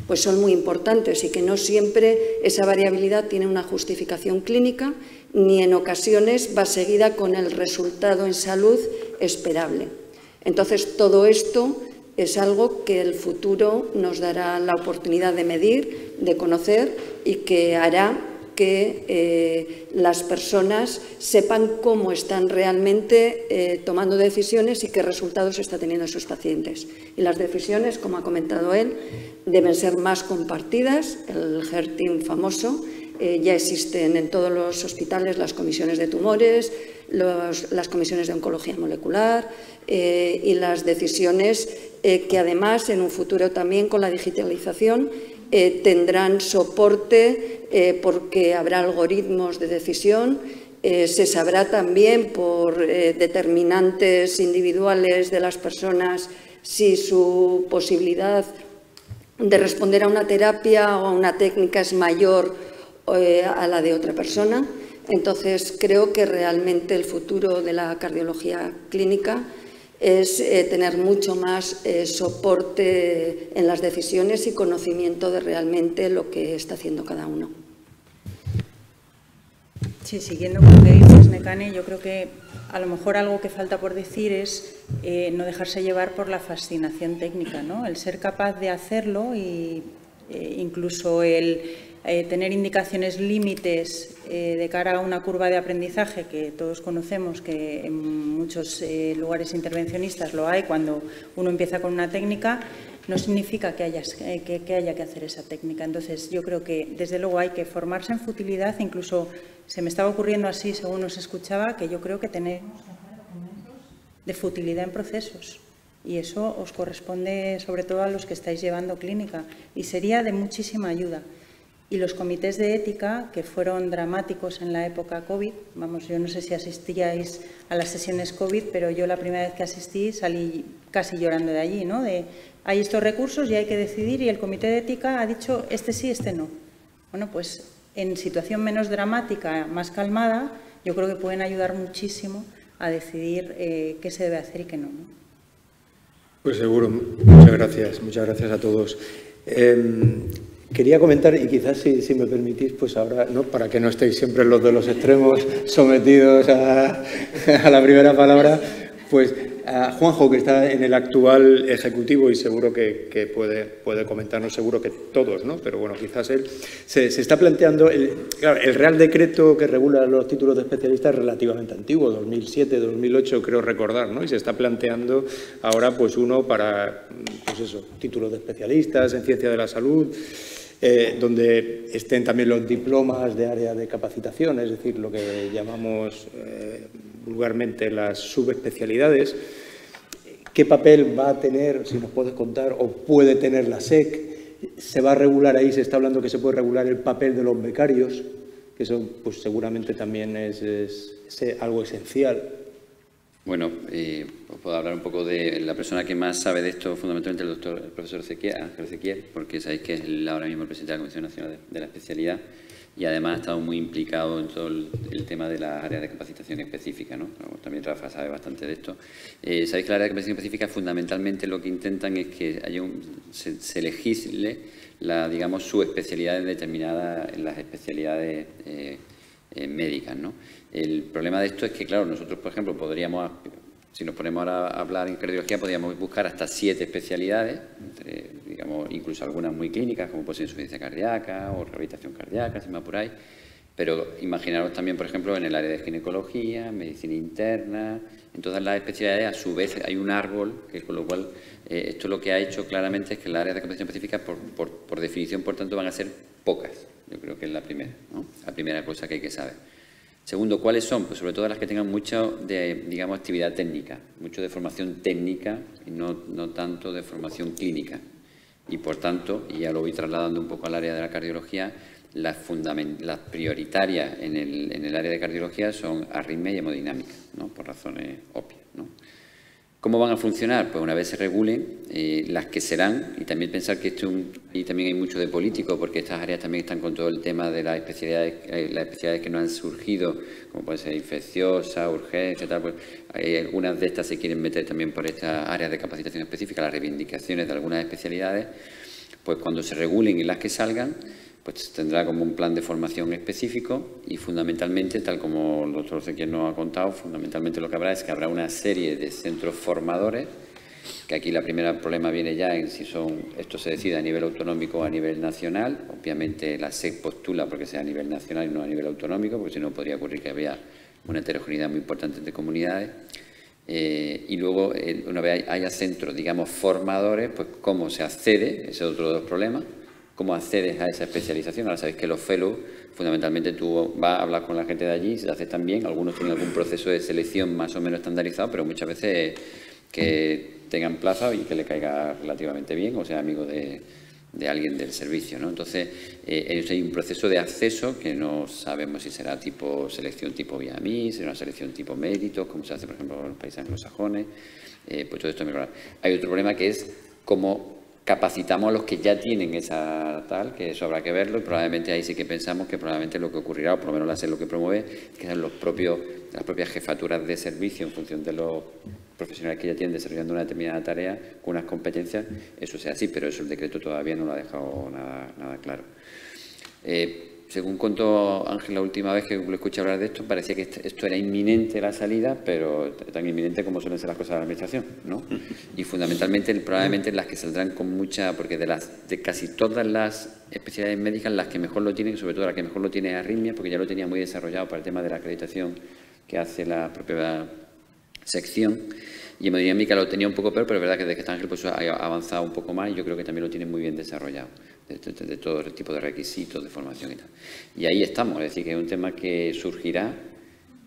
pues son muy importantes y que no siempre esa variabilidad tiene una justificación clínica ni en ocasiones va seguida con el resultado en salud esperable. Entonces, todo esto es algo que el futuro nos dará la oportunidad de medir, de conocer y que hará que las personas sepan cómo están realmente tomando decisiones y qué resultados está teniendo sus pacientes. Y las decisiones, como ha comentado él, deben ser más compartidas. El HER-Team famoso, ya existen en todos los hospitales las comisiones de tumores, las comisiones de oncología molecular y las decisiones que además en un futuro también con la digitalización tendrán soporte porque habrá algoritmos de decisión, se sabrá también por determinantes individuales de las personas si su posibilidad de responder a una terapia o a una técnica es mayor a la de otra persona. Entonces, creo que realmente el futuro de la cardiología clínica es tener mucho más soporte en las decisiones y conocimiento de realmente lo que está haciendo cada uno. Sí, siguiendo con lo que dices, Nekane, yo creo que a lo mejor algo que falta por decir es no dejarse llevar por la fascinación técnica, ¿no? El ser capaz de hacerlo y incluso el tener indicaciones límites de cara a una curva de aprendizaje que todos conocemos que en muchos lugares intervencionistas lo hay cuando uno empieza con una técnica, no significa que haya que hacer esa técnica. Entonces, yo creo que desde luego hay que formarse en futilidad, incluso se me estaba ocurriendo así según nos escuchaba, que yo creo que tenemos que hacer documentos de futilidad en procesos. Y eso os corresponde sobre todo a los que estáis llevando clínica y sería de muchísima ayuda. Y los comités de ética, que fueron dramáticos en la época COVID, vamos, yo no sé si asistíais a las sesiones COVID, pero yo la primera vez que asistí salí casi llorando de allí, ¿no? Hay estos recursos y hay que decidir y el comité de ética ha dicho este sí, este no. Bueno, pues en situación menos dramática, más calmada, yo creo que pueden ayudar muchísimo a decidir qué se debe hacer y qué no, ¿no? Pues seguro. Muchas gracias a todos. Quería comentar, y quizás si me permitís, pues ahora, ¿no?, para que no estéis siempre los de los extremos sometidos a la primera palabra, pues a Juanjo, que está en el actual Ejecutivo y seguro que puede comentarnos, seguro que todos, ¿no? Pero bueno, quizás él se está planteando, claro, el Real Decreto que regula los títulos de especialista es relativamente antiguo, 2007, 2008 creo recordar, ¿no? Y se está planteando ahora pues uno para, pues eso, títulos de especialistas en ciencia de la salud, donde estén también los diplomas de área de capacitación, es decir, lo que llamamos vulgarmente las subespecialidades. ¿Qué papel va a tener, si nos puedes contar, o puede tener la SEC? ¿Se va a regular ahí? Se está hablando que se puede regular el papel de los becarios, que eso pues seguramente también es algo esencial. Bueno, os puedo hablar un poco de la persona que más sabe de esto, fundamentalmente el profesor Ángel Ezequiel, porque sabéis que es ahora mismo el presidente de la Comisión Nacional de la Especialidad y además ha estado muy implicado en todo el tema de las áreas de capacitación específica, ¿no? También Rafa sabe bastante de esto. Sabéis que la área de capacitación específica fundamentalmente lo que intentan es que haya se legisle digamos, su especialidad determinada en las especialidades médicas, ¿no? El problema de esto es que, claro, nosotros, por ejemplo, podríamos, si nos ponemos ahora a hablar en cardiología, podríamos buscar hasta 7 especialidades, digamos, incluso algunas muy clínicas, como puede ser insuficiencia cardíaca o rehabilitación cardíaca, si me apuráis. Pero imaginaros también, por ejemplo, en el área de ginecología, medicina interna, en todas las especialidades, a su vez, hay un árbol, que con lo cual, esto lo que ha hecho claramente es que las áreas de capacitación específica, por definición, por tanto, van a ser pocas. Yo creo que es la primera, ¿no? La primera cosa que hay que saber. Segundo, ¿cuáles son? Pues sobre todo las que tengan mucho de, digamos, actividad técnica, mucho de formación técnica y no tanto de formación clínica. Y por tanto, y ya lo voy trasladando un poco al área de la cardiología, las prioritarias en el área de cardiología son arritmia y hemodinámica, ¿no? Por razones obvias, ¿no? ¿Cómo van a funcionar? Pues una vez se regulen, las que serán, y también pensar que y también hay mucho de político, porque estas áreas también están con todo el tema de las especialidades que no han surgido, como puede ser infecciosa, urgencia, tal, pues algunas de estas se quieren meter también por estas áreas de capacitación específica, las reivindicaciones de algunas especialidades, pues cuando se regulen y las que salgan, pues tendrá como un plan de formación específico y fundamentalmente, tal como el doctor Ezequiel nos ha contado, fundamentalmente lo que habrá es que habrá una serie de centros formadores, que aquí el primer problema viene ya en si esto se decide a nivel autonómico o a nivel nacional. Obviamente la SEC postula porque sea a nivel nacional y no a nivel autonómico, porque si no podría ocurrir que había una heterogeneidad muy importante entre comunidades. Y luego, una vez haya centros, digamos, formadores, pues cómo se accede, ese es otro de los problemas. ¿Cómo accedes a esa especialización? Ahora sabéis que los fellows, fundamentalmente tú vas a hablar con la gente de allí, se hace también, algunos tienen algún proceso de selección más o menos estandarizado, pero muchas veces que tengan plaza y que le caiga relativamente bien, o sea, amigo de alguien del servicio, ¿no? Entonces, hay un proceso de acceso que no sabemos si será tipo selección tipo vía MI, será una selección tipo méritos, como se hace, por ejemplo, en los países anglosajones, pues todo esto es mejor. Hay otro problema que es cómo capacitamos a los que ya tienen esa tal, que eso habrá que verlo, y probablemente ahí sí que pensamos que probablemente lo que ocurrirá, o por lo menos la SEC lo que promueve, que sean las propias jefaturas de servicio en función de los profesionales que ya tienen desarrollando una determinada tarea con unas competencias, eso sea así, pero eso el decreto todavía no lo ha dejado nada claro. Según contó Ángel la última vez que lo escuché hablar de esto, parecía que esto era inminente la salida, pero tan inminente como suelen ser las cosas de la administración, ¿no? Y fundamentalmente, probablemente las que saldrán con mucha, porque de casi todas las especialidades médicas, las que mejor lo tienen, sobre todo la que mejor lo tiene es arritmia, porque ya lo tenía muy desarrollado para el tema de la acreditación que hace la propia sección. Y hemodinámica lo tenía un poco peor, pero es verdad que desde que está Ángel pues, ha avanzado un poco más y yo creo que también lo tiene muy bien desarrollado, de todo el tipo de requisitos, de formación y tal. Y ahí estamos, es decir, que es un tema que surgirá,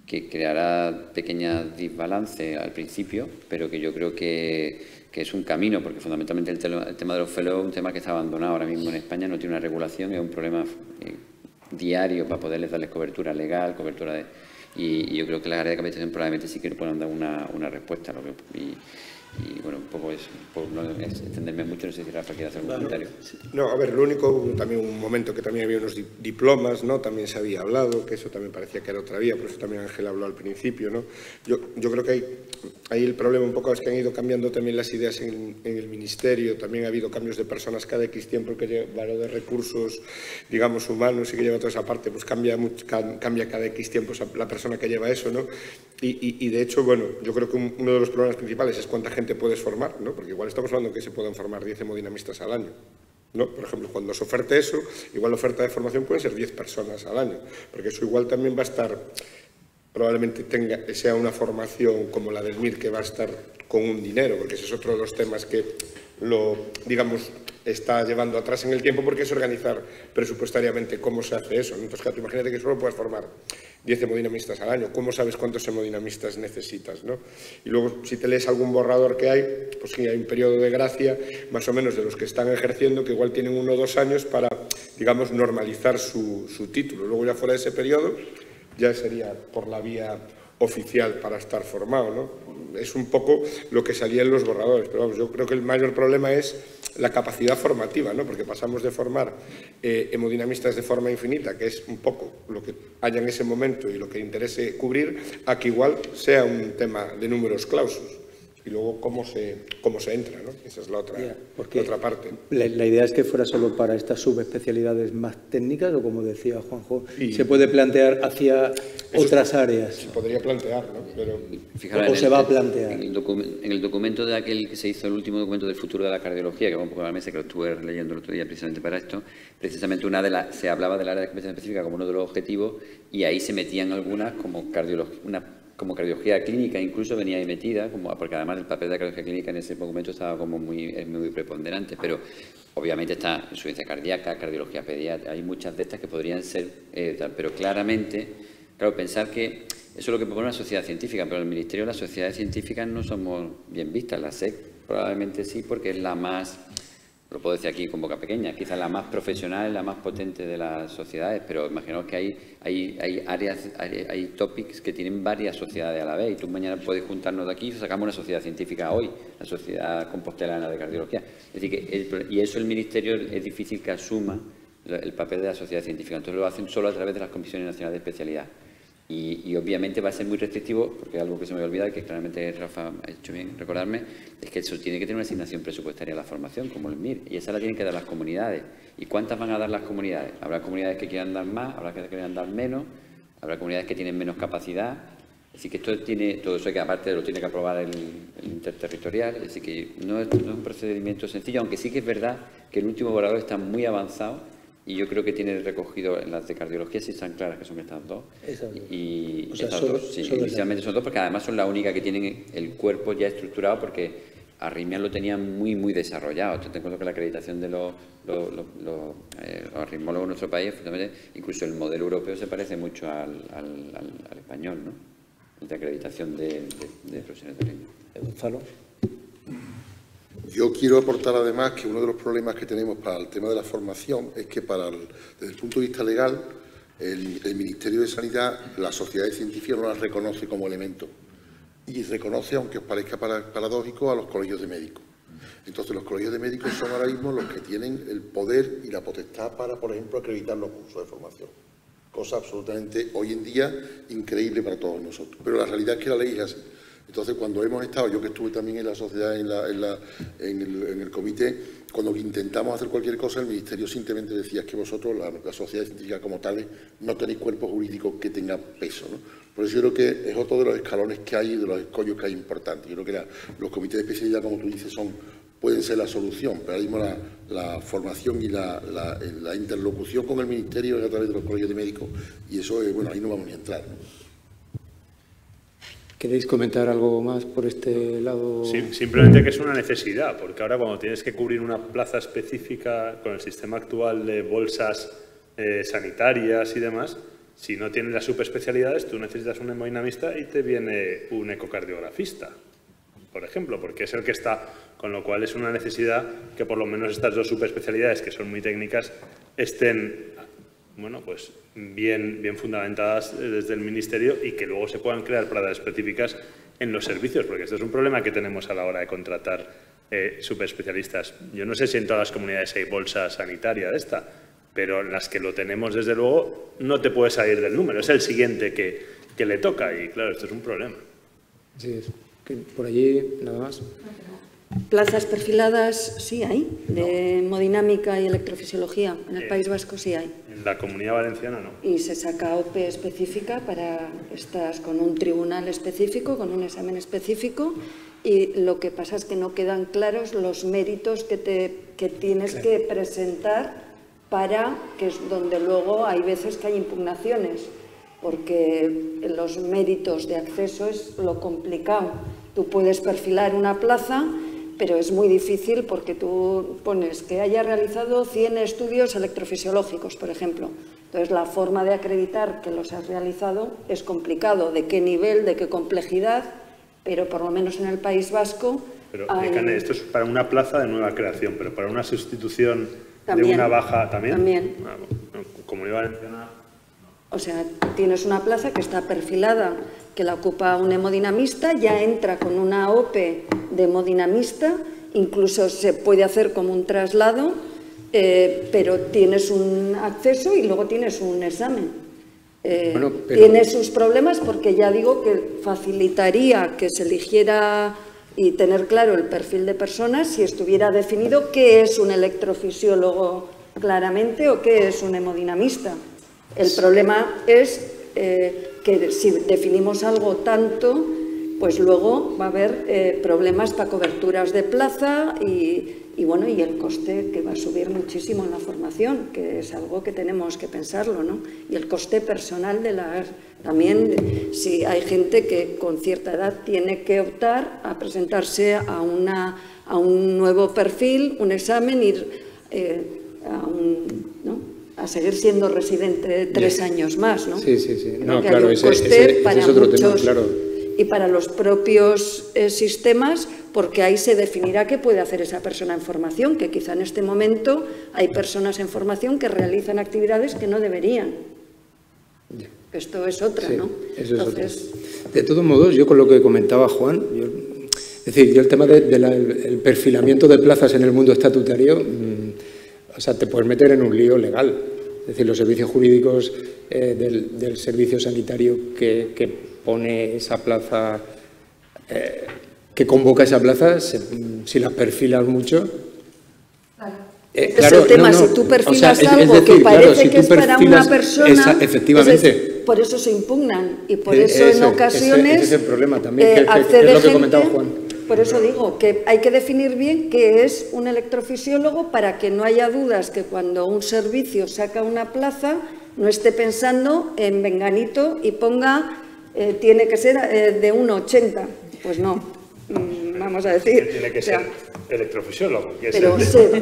que creará pequeñas desbalances al principio, pero que yo creo que es un camino, porque fundamentalmente el tema de los fellows es un tema que está abandonado ahora mismo en España, no tiene una regulación, es un problema diario para poderles darles cobertura legal, y yo creo que las áreas de capacitación probablemente sí que puedan dar una respuesta. Y bueno, un poco eso, por no extenderme mucho, no sé si Rafa quiere hacer un comentario. No, a ver, lo único, también un momento que también había unos diplomas, ¿no? También se había hablado, que eso también parecía que era otra vía, por eso también Ángel habló al principio, ¿no? Yo creo que ahí el problema un poco es que han ido cambiando también las ideas en el Ministerio, también ha habido cambios de personas cada X tiempo, que lleva lo de recursos, digamos, humanos y que lleva toda esa parte, pues cambia cada X tiempo la persona que lleva eso, ¿no? Y de hecho, bueno, yo creo que uno de los problemas principales es cuánta gente puedes formar, ¿no? Porque igual estamos hablando que se pueden formar 10 hemodinamistas al año, ¿no? Por ejemplo, cuando se oferte eso, igual la oferta de formación pueden ser 10 personas al año, porque eso igual también va a estar, probablemente sea una formación como la del MIR, que va a estar con un dinero, porque ese es otro de los temas que digamos, está llevando atrás en el tiempo, porque es organizar presupuestariamente cómo se hace eso, ¿no? Entonces, claro, imagínate que solo puedes formar 10 hemodinamistas al año, ¿cómo sabes cuántos hemodinamistas necesitas, ¿no? Y luego, si te lees algún borrador que hay, pues sí, hay un periodo de gracia, más o menos, de los que están ejerciendo, que igual tienen 1 o 2 años para, digamos, normalizar su título. Luego, ya fuera de ese periodo, ya sería por la vía oficial para estar formado, ¿no? Es un poco lo que salía en los borradores, pero vamos, yo creo que el mayor problema es la capacidad formativa, ¿no? Porque pasamos de formar hemodinamistas de forma infinita, que es un poco lo que haya en ese momento y lo que interese cubrir, a que igual sea un tema de números clausus. Y luego cómo se entra, ¿no? Esa es la otra parte. La idea es que fuera solo para estas subespecialidades más técnicas, o como decía Juanjo, se puede plantear hacia otras áreas. Se podría plantear, ¿no? Pero, fijaros, o se va a plantear. En el documento de aquel que se hizo, el último documento del futuro de la cardiología, que va un poco a la mesa, que lo estuve leyendo el otro día precisamente para esto, precisamente se hablaba del área de competencia específica como uno de los objetivos, y ahí se metían algunas como cardiología clínica, incluso venía ahí metida, porque además el papel de la cardiología clínica en ese documento estaba como muy preponderante, pero obviamente está insuficiencia cardíaca, cardiología pediátrica, hay muchas de estas que podrían ser pero claramente, claro, pensar que eso es lo que propone la sociedad científica, pero en el Ministerio las sociedades científicas no somos bien vistas, la SEC probablemente sí, porque es la más, lo puedo decir aquí con boca pequeña, quizás la más profesional, la más potente de las sociedades, pero imaginaos que hay áreas, hay topics que tienen varias sociedades a la vez, y tú mañana puedes juntarnos de aquí y sacamos una sociedad científica hoy, la Sociedad Compostelana de Cardiología. Es decir, y eso el Ministerio es difícil que asuma el papel de la sociedad científica, entonces lo hacen solo a través de las comisiones nacionales de especialidad. Y obviamente va a ser muy restrictivo, porque algo que se me olvida, que claramente Rafa ha hecho bien recordarme, es que eso tiene que tener una asignación presupuestaria a la formación, como el MIR, y esa la tienen que dar las comunidades. ¿Y cuántas van a dar las comunidades? Habrá comunidades que quieran dar más, habrá que quieran dar menos, habrá comunidades que tienen menos capacidad. Es decir, que esto tiene, todo eso que aparte lo tiene que aprobar el interterritorial, es decir, que no es un procedimiento sencillo, aunque sí que es verdad que el último borrador está muy avanzado. Y yo creo que tiene recogido en las de cardiología, si están claras que son estas dos. Y estas dos, sí, inicialmente son dos, porque además son las únicas que tienen el cuerpo ya estructurado, porque arritmias lo tenían muy desarrollado. Ten en cuenta que la acreditación de los arritmólogos en nuestro país, incluso el modelo europeo se parece mucho al español, ¿no? El de acreditación de profesiones de arritmia. Gonzalo. Yo quiero aportar además que uno de los problemas que tenemos para el tema de la formación es que desde el punto de vista legal, el Ministerio de Sanidad, las sociedades científicas no las reconoce como elemento y reconoce, aunque os parezca paradójico, a los colegios de médicos. Entonces, los colegios de médicos son ahora mismo los que tienen el poder y la potestad para, por ejemplo, acreditar los cursos de formación. Cosa absolutamente, hoy en día, increíble para todos nosotros. Pero la realidad es que la ley es así. Entonces, cuando hemos estado, yo que estuve también en la sociedad, en el comité, cuando intentamos hacer cualquier cosa, el Ministerio simplemente decía que vosotros, la sociedad científica como tales, no tenéis cuerpo jurídico que tenga peso, ¿no? Por eso yo creo que es otro de los escalones que hay, de los escollos que hay importantes. Yo creo que los comités de especialidad, como tú dices, pueden ser la solución, pero ahora mismo la formación y la interlocución con el Ministerio es a través de los colegios de médicos, y eso, bueno, ahí no vamos ni a entrar, ¿no? ¿Queréis comentar algo más por este lado? Sí, simplemente que es una necesidad, porque ahora cuando tienes que cubrir una plaza específica con el sistema actual de bolsas sanitarias y demás, si no tienes las subespecialidades, tú necesitas un hemodinamista y te viene un ecocardiografista. por ejemplo, porque es el que está, con lo cual es una necesidad que por lo menos estas dos subespecialidades, que son muy técnicas, estén, bueno, pues bien fundamentadas desde el Ministerio y que luego se puedan crear plazas específicas en los servicios, porque este es un problema que tenemos a la hora de contratar subespecialistas. Yo no sé si en todas las comunidades hay bolsa sanitaria de esta, pero en las que lo tenemos, desde luego, no te puedes salir del número. Es el siguiente que le toca y, claro, esto es un problema. Sí, por allí, nada más. Plazas perfiladas sí hay, de hemodinámica y electrofisiología. En el País Vasco sí hay. En la Comunidad Valenciana no. Y se saca OPE específica para estas, con un tribunal específico, con un examen específico, y lo que pasa es que no quedan claros los méritos que tienes que presentar para, que es donde luego hay veces que hay impugnaciones, porque los méritos de acceso es lo complicado. Tú puedes perfilar una plaza, pero es muy difícil porque tú pones que haya realizado 100 estudios electrofisiológicos, por ejemplo. Entonces, la forma de acreditar que los has realizado es complicado, de qué nivel, de qué complejidad, pero por lo menos en el País Vasco... Pero, esto es para una plaza de nueva creación, pero para una sustitución también, de una baja también. También. Comunidad Valenciana... O sea, tienes una plaza que está perfilada, que la ocupa un hemodinamista, ya entra con una OPE de hemodinamista, incluso se puede hacer como un traslado, pero tienes un acceso y luego tienes un examen. Tiene sus problemas porque ya digo que facilitaría que se eligiera y tener claro el perfil de personas si estuviera definido qué es un electrofisiólogo claramente o qué es un hemodinamista. El problema es que si definimos algo tanto, pues luego va a haber problemas para coberturas de plaza y bueno, y el coste que va a subir muchísimo en la formación, que es algo que tenemos que pensarlo, ¿no? Y el coste personal de también, si hay gente que con cierta edad tiene que optar a presentarse a un nuevo perfil, un examen, ir a seguir siendo residente 3 años más, ¿no? Sí, sí, sí. No, claro, ese es otro tema, claro. Y para los propios sistemas, porque ahí se definirá qué puede hacer esa persona en formación, que quizá en este momento hay personas en formación que realizan actividades que no deberían. Esto es otra, sí, ¿no? Eso entonces... es otra. De todos modos, yo con lo que comentaba Juan, yo el tema del perfilamiento de plazas en el mundo estatutario, o sea, te puedes meter en un lío legal. Es decir, los servicios jurídicos del servicio sanitario que pone esa plaza, que convoca esa plaza, si la perfilas mucho... Claro, es el tema, si tú perfilas algo que parece que es para una persona, efectivamente. Por eso se impugnan y por eso en ocasiones ese es el problema también, que es lo que comentaba Juan. Por eso digo que hay que definir bien qué es un electrofisiólogo para que no haya dudas que cuando un servicio saca una plaza no esté pensando en menganito y ponga tiene que ser de 1,80. Pues no, vamos a decir. Tiene que ser electrofisiólogo.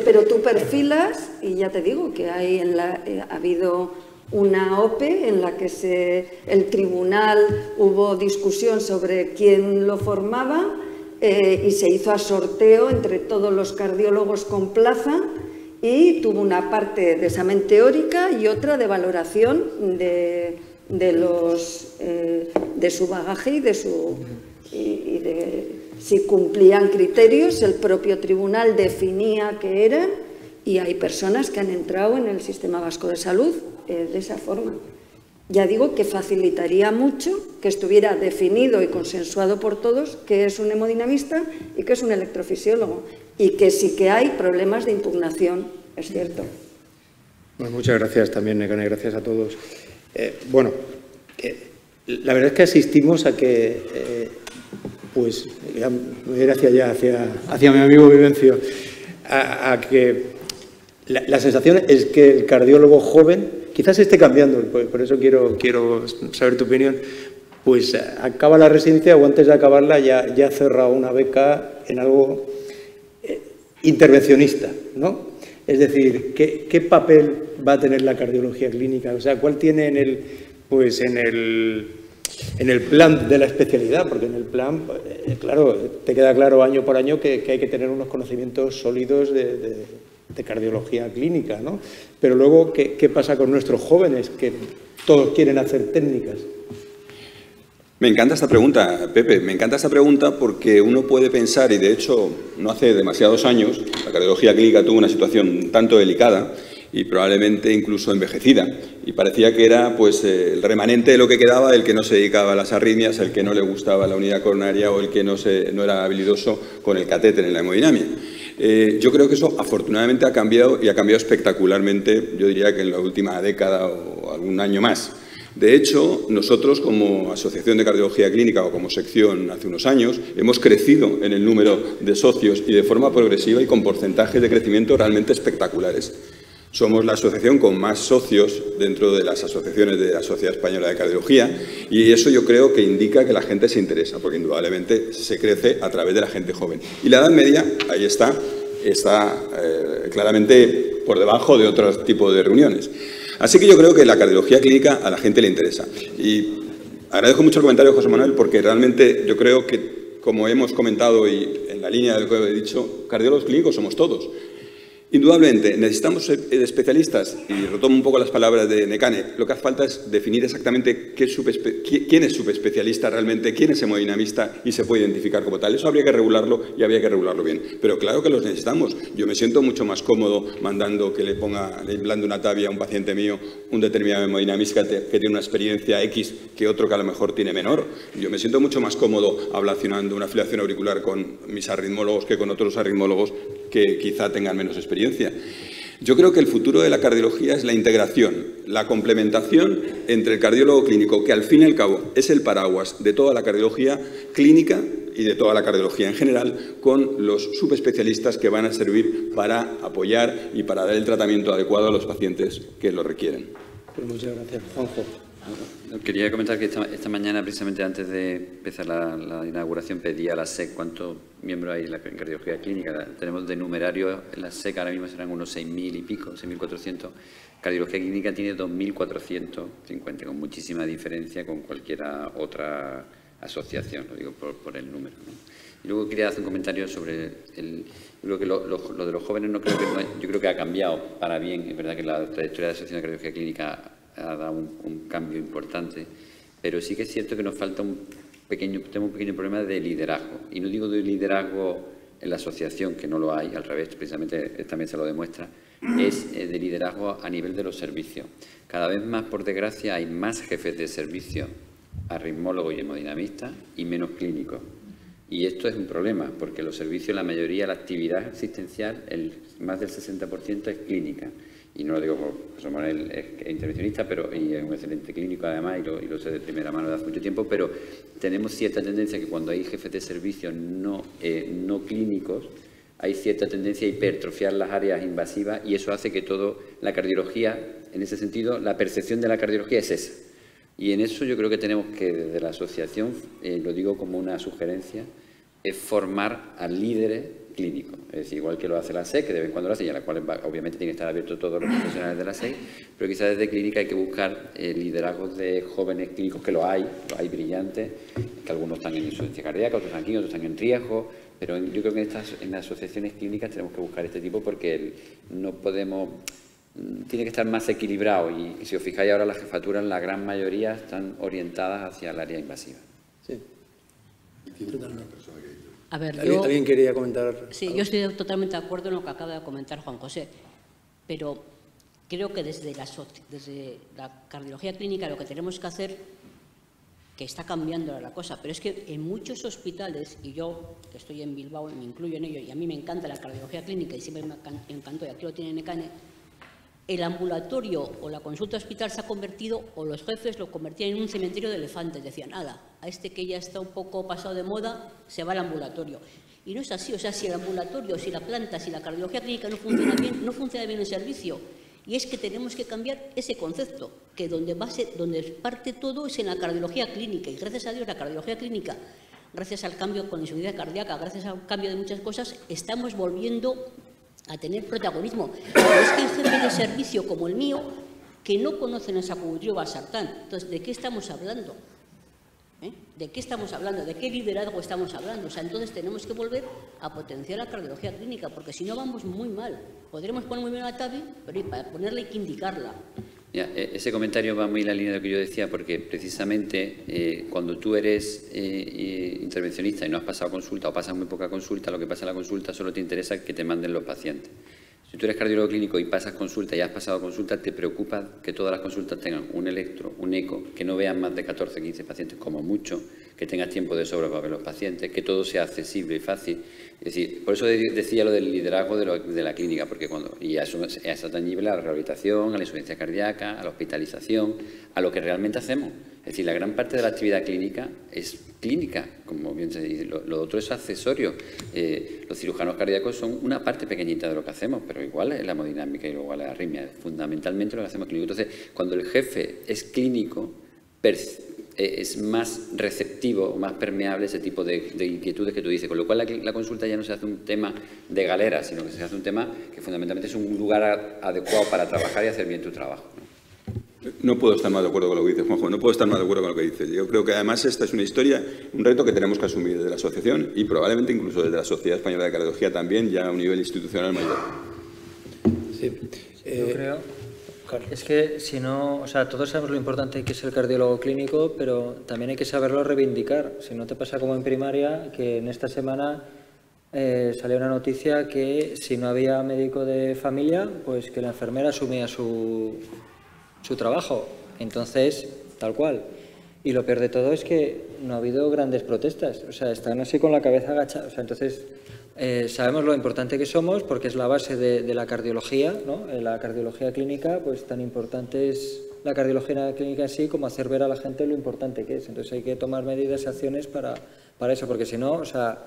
Pero tú perfilas y ya te digo que hay ha habido una OPE en la que el tribunal hubo discusión sobre quién lo formaba y se hizo a sorteo entre todos los cardiólogos con plaza y tuvo una parte de examen teórica y otra de valoración de su bagaje y de si cumplían criterios. El propio tribunal definía qué eran y hay personas que han entrado en el Sistema Vasco de Salud de esa forma. Ya digo que facilitaría mucho que estuviera definido y consensuado por todos qué es un hemodinamista y qué es un electrofisiólogo, y que sí que hay problemas de impugnación, es cierto. Bueno, muchas gracias también, Nekane, gracias a todos. La verdad es que asistimos a que, pues, voy a ir hacia allá, hacia mi amigo Vivencio, a que la sensación es que el cardiólogo joven, quizás esté cambiando, por eso quiero saber tu opinión, pues acaba la residencia o antes de acabarla ya ha cerrado una beca en algo intervencionista, ¿no? Es decir, ¿qué papel va a tener la cardiología clínica? O sea, ¿cuál tiene en el en el plan de la especialidad, porque en el plan, claro, te queda claro año por año que hay que tener unos conocimientos sólidos de cardiología clínica, ¿no? Pero luego, ¿qué pasa con nuestros jóvenes que todos quieren hacer técnicas? Me encanta esta pregunta, Pepe. Me encanta esta pregunta porque uno puede pensar, y de hecho no hace demasiados años, la cardiología clínica tuvo una situación tanto delicada y probablemente incluso envejecida. Y parecía que era pues, el remanente de lo que quedaba, el que no se dedicaba a las arritmias, el que no le gustaba la unidad coronaria o el que no era habilidoso con el catéter en la hemodinamia. Yo creo que eso afortunadamente ha cambiado y ha cambiado espectacularmente, yo diría que en la última década o algún año más. De hecho, nosotros como Asociación de Cardiología Clínica o como sección hace unos años hemos crecido en el número de socios y de forma progresiva y con porcentajes de crecimiento realmente espectaculares. Somos la asociación con más socios dentro de las asociaciones de la Sociedad Española de Cardiología y eso yo creo que indica que la gente se interesa, porque indudablemente se crece a través de la gente joven. Y la edad media, ahí está claramente por debajo de otro tipo de reuniones. Así que yo creo que la cardiología clínica a la gente le interesa. Y agradezco mucho el comentario de José Manuel porque realmente yo creo que, como hemos comentado y en la línea de lo que he dicho, cardiólogos clínicos somos todos. Indudablemente, necesitamos especialistas, y retomo un poco las palabras de Nekane, lo que hace falta es definir exactamente quién es subespecialista realmente, quién es hemodinamista y se puede identificar como tal. Eso habría que regularlo y habría que regularlo bien. Pero claro que los necesitamos. Yo me siento mucho más cómodo mandando que le implante una tabia a un paciente mío, un determinado hemodinamista que tiene una experiencia X que otro que a lo mejor tiene menor. Yo me siento mucho más cómodo ablacionando una filación auricular con mis arritmólogos que con otros arritmólogos que quizá tengan menos experiencia. Yo creo que el futuro de la cardiología es la integración, la complementación entre el cardiólogo clínico, que al fin y al cabo es el paraguas de toda la cardiología clínica y de toda la cardiología en general, con los subespecialistas que van a servir para apoyar y para dar el tratamiento adecuado a los pacientes que lo requieren. Pues muchas gracias, Juanjo. Quería comentar que esta mañana, precisamente antes de empezar la inauguración, pedí a la SEC cuántos miembros hay en la cardiología clínica. Tenemos de numerario en la SEC, ahora mismo serán unos 6.000 y pico, 6.400. Cardiología clínica tiene 2.450, con muchísima diferencia con cualquier otra asociación, lo digo por el número, ¿no? Y luego quería hacer un comentario sobre yo creo que lo de los jóvenes yo creo que ha cambiado para bien. Es verdad que la trayectoria de la Asociación de Cardiología Clínica ha dado un cambio importante, pero sí que es cierto que nos falta tenemos un pequeño problema de liderazgo. Y no digo de liderazgo en la asociación, que no lo hay, al revés, precisamente esta mesa lo demuestra, es de liderazgo a nivel de los servicios. Cada vez más, por desgracia, hay más jefes de servicio, arritmólogos y hemodinamistas, y menos clínicos. Y esto es un problema, porque los servicios, la mayoría, la actividad asistencial, más del 60% es clínica. Y no lo digo por José Manuel, es intervencionista, y es un excelente clínico además, y lo sé de primera mano desde hace mucho tiempo, pero tenemos cierta tendencia que cuando hay jefes de servicio no clínicos, hay cierta tendencia a hipertrofiar las áreas invasivas y eso hace que toda la cardiología, en ese sentido, la percepción de la cardiología es esa. Y en eso yo creo que tenemos que, desde la asociación, lo digo como una sugerencia, es formar a líderes clínicos. Es decir, igual que lo hace la SEC, que de vez en cuando lo hace, y a la cual obviamente tiene que estar abierto todos los profesionales de la SEC, pero quizás desde clínica hay que buscar liderazgos de jóvenes clínicos, que los hay brillantes, que algunos están en insuficiencia cardíaca, otros están aquí, otros están en riesgo, pero yo creo que en las asociaciones clínicas tenemos que buscar este tipo porque no podemos... Tiene que estar más equilibrado y si os fijáis ahora las jefaturas, la gran mayoría están orientadas hacia el área invasiva. Sí. A ver, ¿Alguien quería comentar? Sí, yo estoy totalmente de acuerdo en lo que acaba de comentar Juan José, pero creo que desde la cardiología clínica lo que tenemos que hacer, que está cambiando la cosa, pero es que en muchos hospitales, y yo que estoy en Bilbao me incluyo en ello, y a mí me encanta la cardiología clínica y siempre me encantó, y aquí lo tiene Nekane, el ambulatorio o la consulta hospital se ha convertido, o los jefes lo convertían en un cementerio de elefantes. Decían, ala, a este que ya está un poco pasado de moda, se va al ambulatorio. Y no es así, o sea, si el ambulatorio, si la planta, si la cardiología clínica no funciona bien, no funciona bien el servicio. Y es que tenemos que cambiar ese concepto, que donde parte todo es en la cardiología clínica. Y gracias a Dios la cardiología clínica, gracias al cambio con la insuficiencia cardíaca, gracias al cambio de muchas cosas, estamos volviendo a tener protagonismo. Pero es que hay jefes de servicio como el mío que no conocen esa acupuntura valsartán. Entonces, ¿de qué estamos hablando? ¿De qué estamos hablando? ¿De qué liderazgo estamos hablando? O sea, entonces tenemos que volver a potenciar la cardiología clínica, porque si no vamos muy mal. Podremos poner muy bien a TAVI, pero para ponerla hay que indicarla. Ya, ese comentario va muy en la línea de lo que yo decía, porque precisamente cuando tú eres intervencionista y no has pasado consulta o pasas muy poca consulta, lo que pasa en la consulta solo te interesa que te manden los pacientes. Si tú eres cardiólogo clínico y pasas consulta y has pasado consulta, te preocupa que todas las consultas tengan un electro, un eco, que no vean más de 14, 15 pacientes como mucho, que tengas tiempo de sobra para ver los pacientes, que todo sea accesible y fácil. Es decir, por eso decía lo del liderazgo de la clínica, porque y eso es atañible a la rehabilitación, a la insuficiencia cardíaca, a la hospitalización, a lo que realmente hacemos. Es decir, la gran parte de la actividad clínica es clínica, como bien se dice, lo otro es accesorio. Los cirujanos cardíacos son una parte pequeñita de lo que hacemos, pero igual es la hemodinámica y igual la arritmia, fundamentalmente lo que hacemos clínico. Entonces, cuando el jefe es clínico, es más receptivo, más permeable a ese tipo de inquietudes que tú dices, con lo cual la consulta ya no se hace un tema de galera, sino que se hace un tema que fundamentalmente es un lugar adecuado para trabajar y hacer bien tu trabajo, ¿no? No puedo estar más de acuerdo con lo que dices, Juanjo, no puedo estar más de acuerdo con lo que dices. Yo creo que además esta es una historia, un reto que tenemos que asumir desde la asociación y probablemente incluso desde la Sociedad Española de Cardiología también, ya a un nivel institucional mayor. Sí. Yo creo, es que si no, o sea, todos sabemos lo importante que es el cardiólogo clínico, pero también hay que saberlo reivindicar. Si no te pasa como en primaria, que en esta semana salió una noticia que si no había médico de familia, pues que la enfermera asumía su trabajo. Entonces, tal cual. Y lo peor de todo es que no ha habido grandes protestas. O sea, están así con la cabeza agachada. O sea, entonces, sabemos lo importante que somos porque es la base de la cardiología, ¿no? La cardiología clínica, pues tan importante es la cardiología clínica en sí como hacer ver a la gente lo importante que es. Entonces hay que tomar medidas y acciones para eso, porque si no, o sea,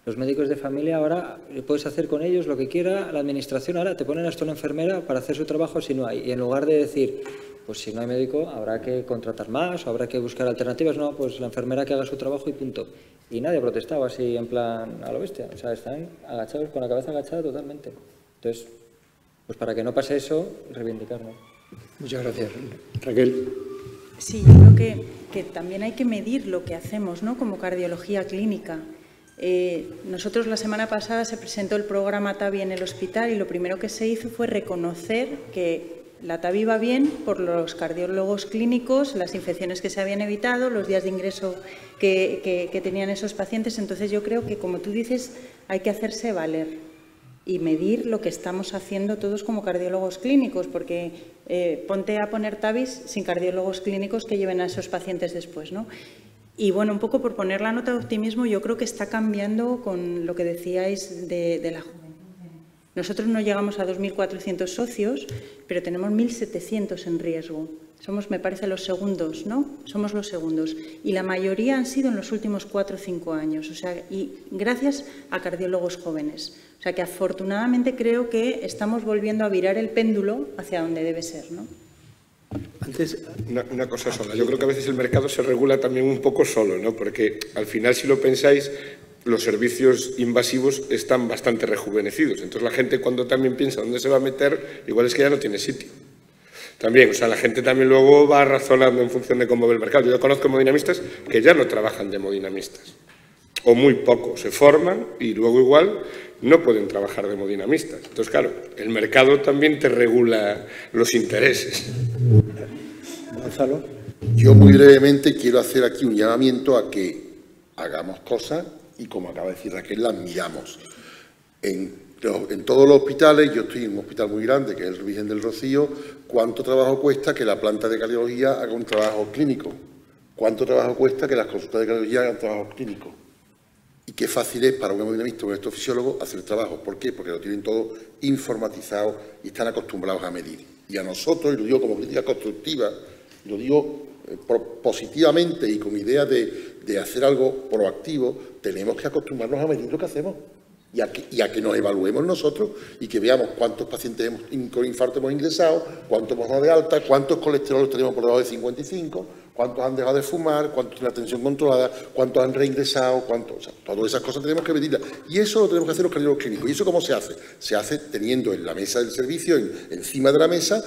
los médicos de familia ahora puedes hacer con ellos lo que quiera, la administración ahora te ponen hasta una enfermera para hacer su trabajo si no hay. Y en lugar de decir, pues si no hay médico habrá que contratar más o habrá que buscar alternativas, no, pues la enfermera que haga su trabajo y punto. Y nadie ha protestado así en plan a lo bestia, o sea, están agachados, con la cabeza agachada totalmente. Entonces, pues para que no pase eso, reivindicarlo. Muchas gracias. Raquel. Sí, yo creo que también hay que medir lo que hacemos, ¿no? Como cardiología clínica. Nosotros la semana pasada se presentó el programa TAVI en el hospital y lo primero que se hizo fue reconocer que la TAVI iba bien por los cardiólogos clínicos, las infecciones que se habían evitado, los días de ingreso que tenían esos pacientes. Entonces yo creo que, como tú dices, hay que hacerse valer y medir lo que estamos haciendo todos como cardiólogos clínicos, porque ponte a poner TAVIs sin cardiólogos clínicos que lleven a esos pacientes después, ¿no? Y bueno, un poco por poner la nota de optimismo, yo creo que está cambiando con lo que decíais de la juventud. Nosotros no llegamos a 2.400 socios, pero tenemos 1.700 en riesgo. Somos, me parece, los segundos, ¿no? Somos los segundos. Y la mayoría han sido en los últimos 4 o 5 años, o sea, y gracias a cardiólogos jóvenes. O sea, que afortunadamente creo que estamos volviendo a virar el péndulo hacia donde debe ser, ¿no? Antes, una cosa sola. Yo creo que a veces el mercado se regula también un poco solo, ¿no? Porque al final, si lo pensáis, los servicios invasivos están bastante rejuvenecidos. Entonces la gente, cuando también piensa dónde se va a meter, igual es que ya no tiene sitio. También, o sea, la gente también luego va razonando en función de cómo ve el mercado. Yo conozco hemodinamistas que ya no trabajan de hemodinamistas, o muy poco, se forman y luego igual no pueden trabajar de hemodinamistas. Entonces, claro, el mercado también te regula los intereses. Gonzalo. Yo muy brevemente quiero hacer aquí un llamamiento a que hagamos cosas y, como acaba de decir Raquel, las miramos. En todos los hospitales, yo estoy en un hospital muy grande, que es el Virgen del Rocío, ¿cuánto trabajo cuesta que la planta de cardiología haga un trabajo clínico? ¿Cuánto trabajo cuesta que las consultas de cardiología hagan trabajo clínico? Y qué fácil es para un hemodinamista o un electrofisiólogo hacer el trabajo. ¿Por qué? Porque lo tienen todo informatizado y están acostumbrados a medir. Y a nosotros, y lo digo como crítica constructiva, lo digo positivamente y con idea de hacer algo proactivo, tenemos que acostumbrarnos a medir lo que hacemos y a que nos evaluemos nosotros y que veamos cuántos pacientes con infarto hemos ingresado, cuántos hemos dado de alta, cuántos colesterol tenemos por debajo de 55, cuántos han dejado de fumar, cuántos tienen la tensión controlada, cuántos han reingresado, cuántos, o sea, todas esas cosas tenemos que medirlas. Y eso lo tenemos que hacer los cardiólogos clínicos. ¿Y eso cómo se hace? Se hace teniendo en la mesa del servicio, encima de la mesa,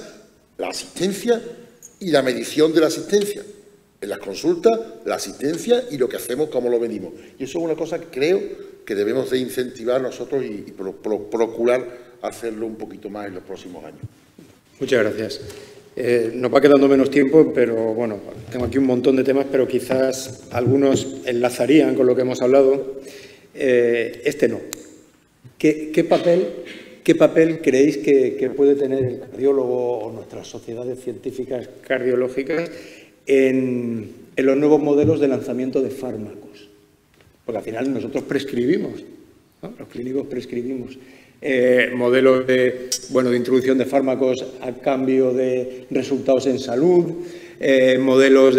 la asistencia y la medición de la asistencia. en las consultas, la asistencia y lo que hacemos, cómo lo medimos. Y eso es una cosa que creo que debemos de incentivar nosotros y procurar hacerlo un poquito más en los próximos años. Muchas gracias. Nos va quedando menos tiempo, pero bueno, tengo aquí un montón de temas, pero quizás algunos enlazarían con lo que hemos hablado. Este no. ¿Qué papel creéis que puede tener el cardiólogo o nuestras sociedades científicas cardiológicas en los nuevos modelos de lanzamiento de fármacos? Porque al final nosotros prescribimos, ¿no? Los clínicos prescribimos. Modelos de introducción de fármacos a cambio de resultados en salud, modelos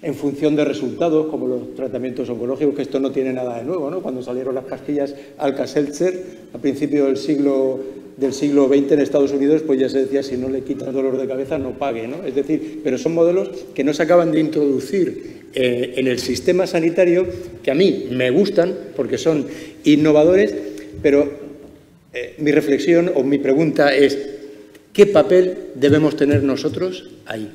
en función de resultados, como los tratamientos oncológicos, que esto no tiene nada de nuevo, ¿no? Cuando salieron las pastillas Alka-Seltzer a principios del siglo XX en Estados Unidos, pues ya se decía, si no le quitas dolor de cabeza, no pague, ¿no? Es decir, pero son modelos que no se acaban de introducir en el sistema sanitario, que a mí me gustan porque son innovadores, pero mi reflexión o mi pregunta es, ¿qué papel debemos tener nosotros ahí?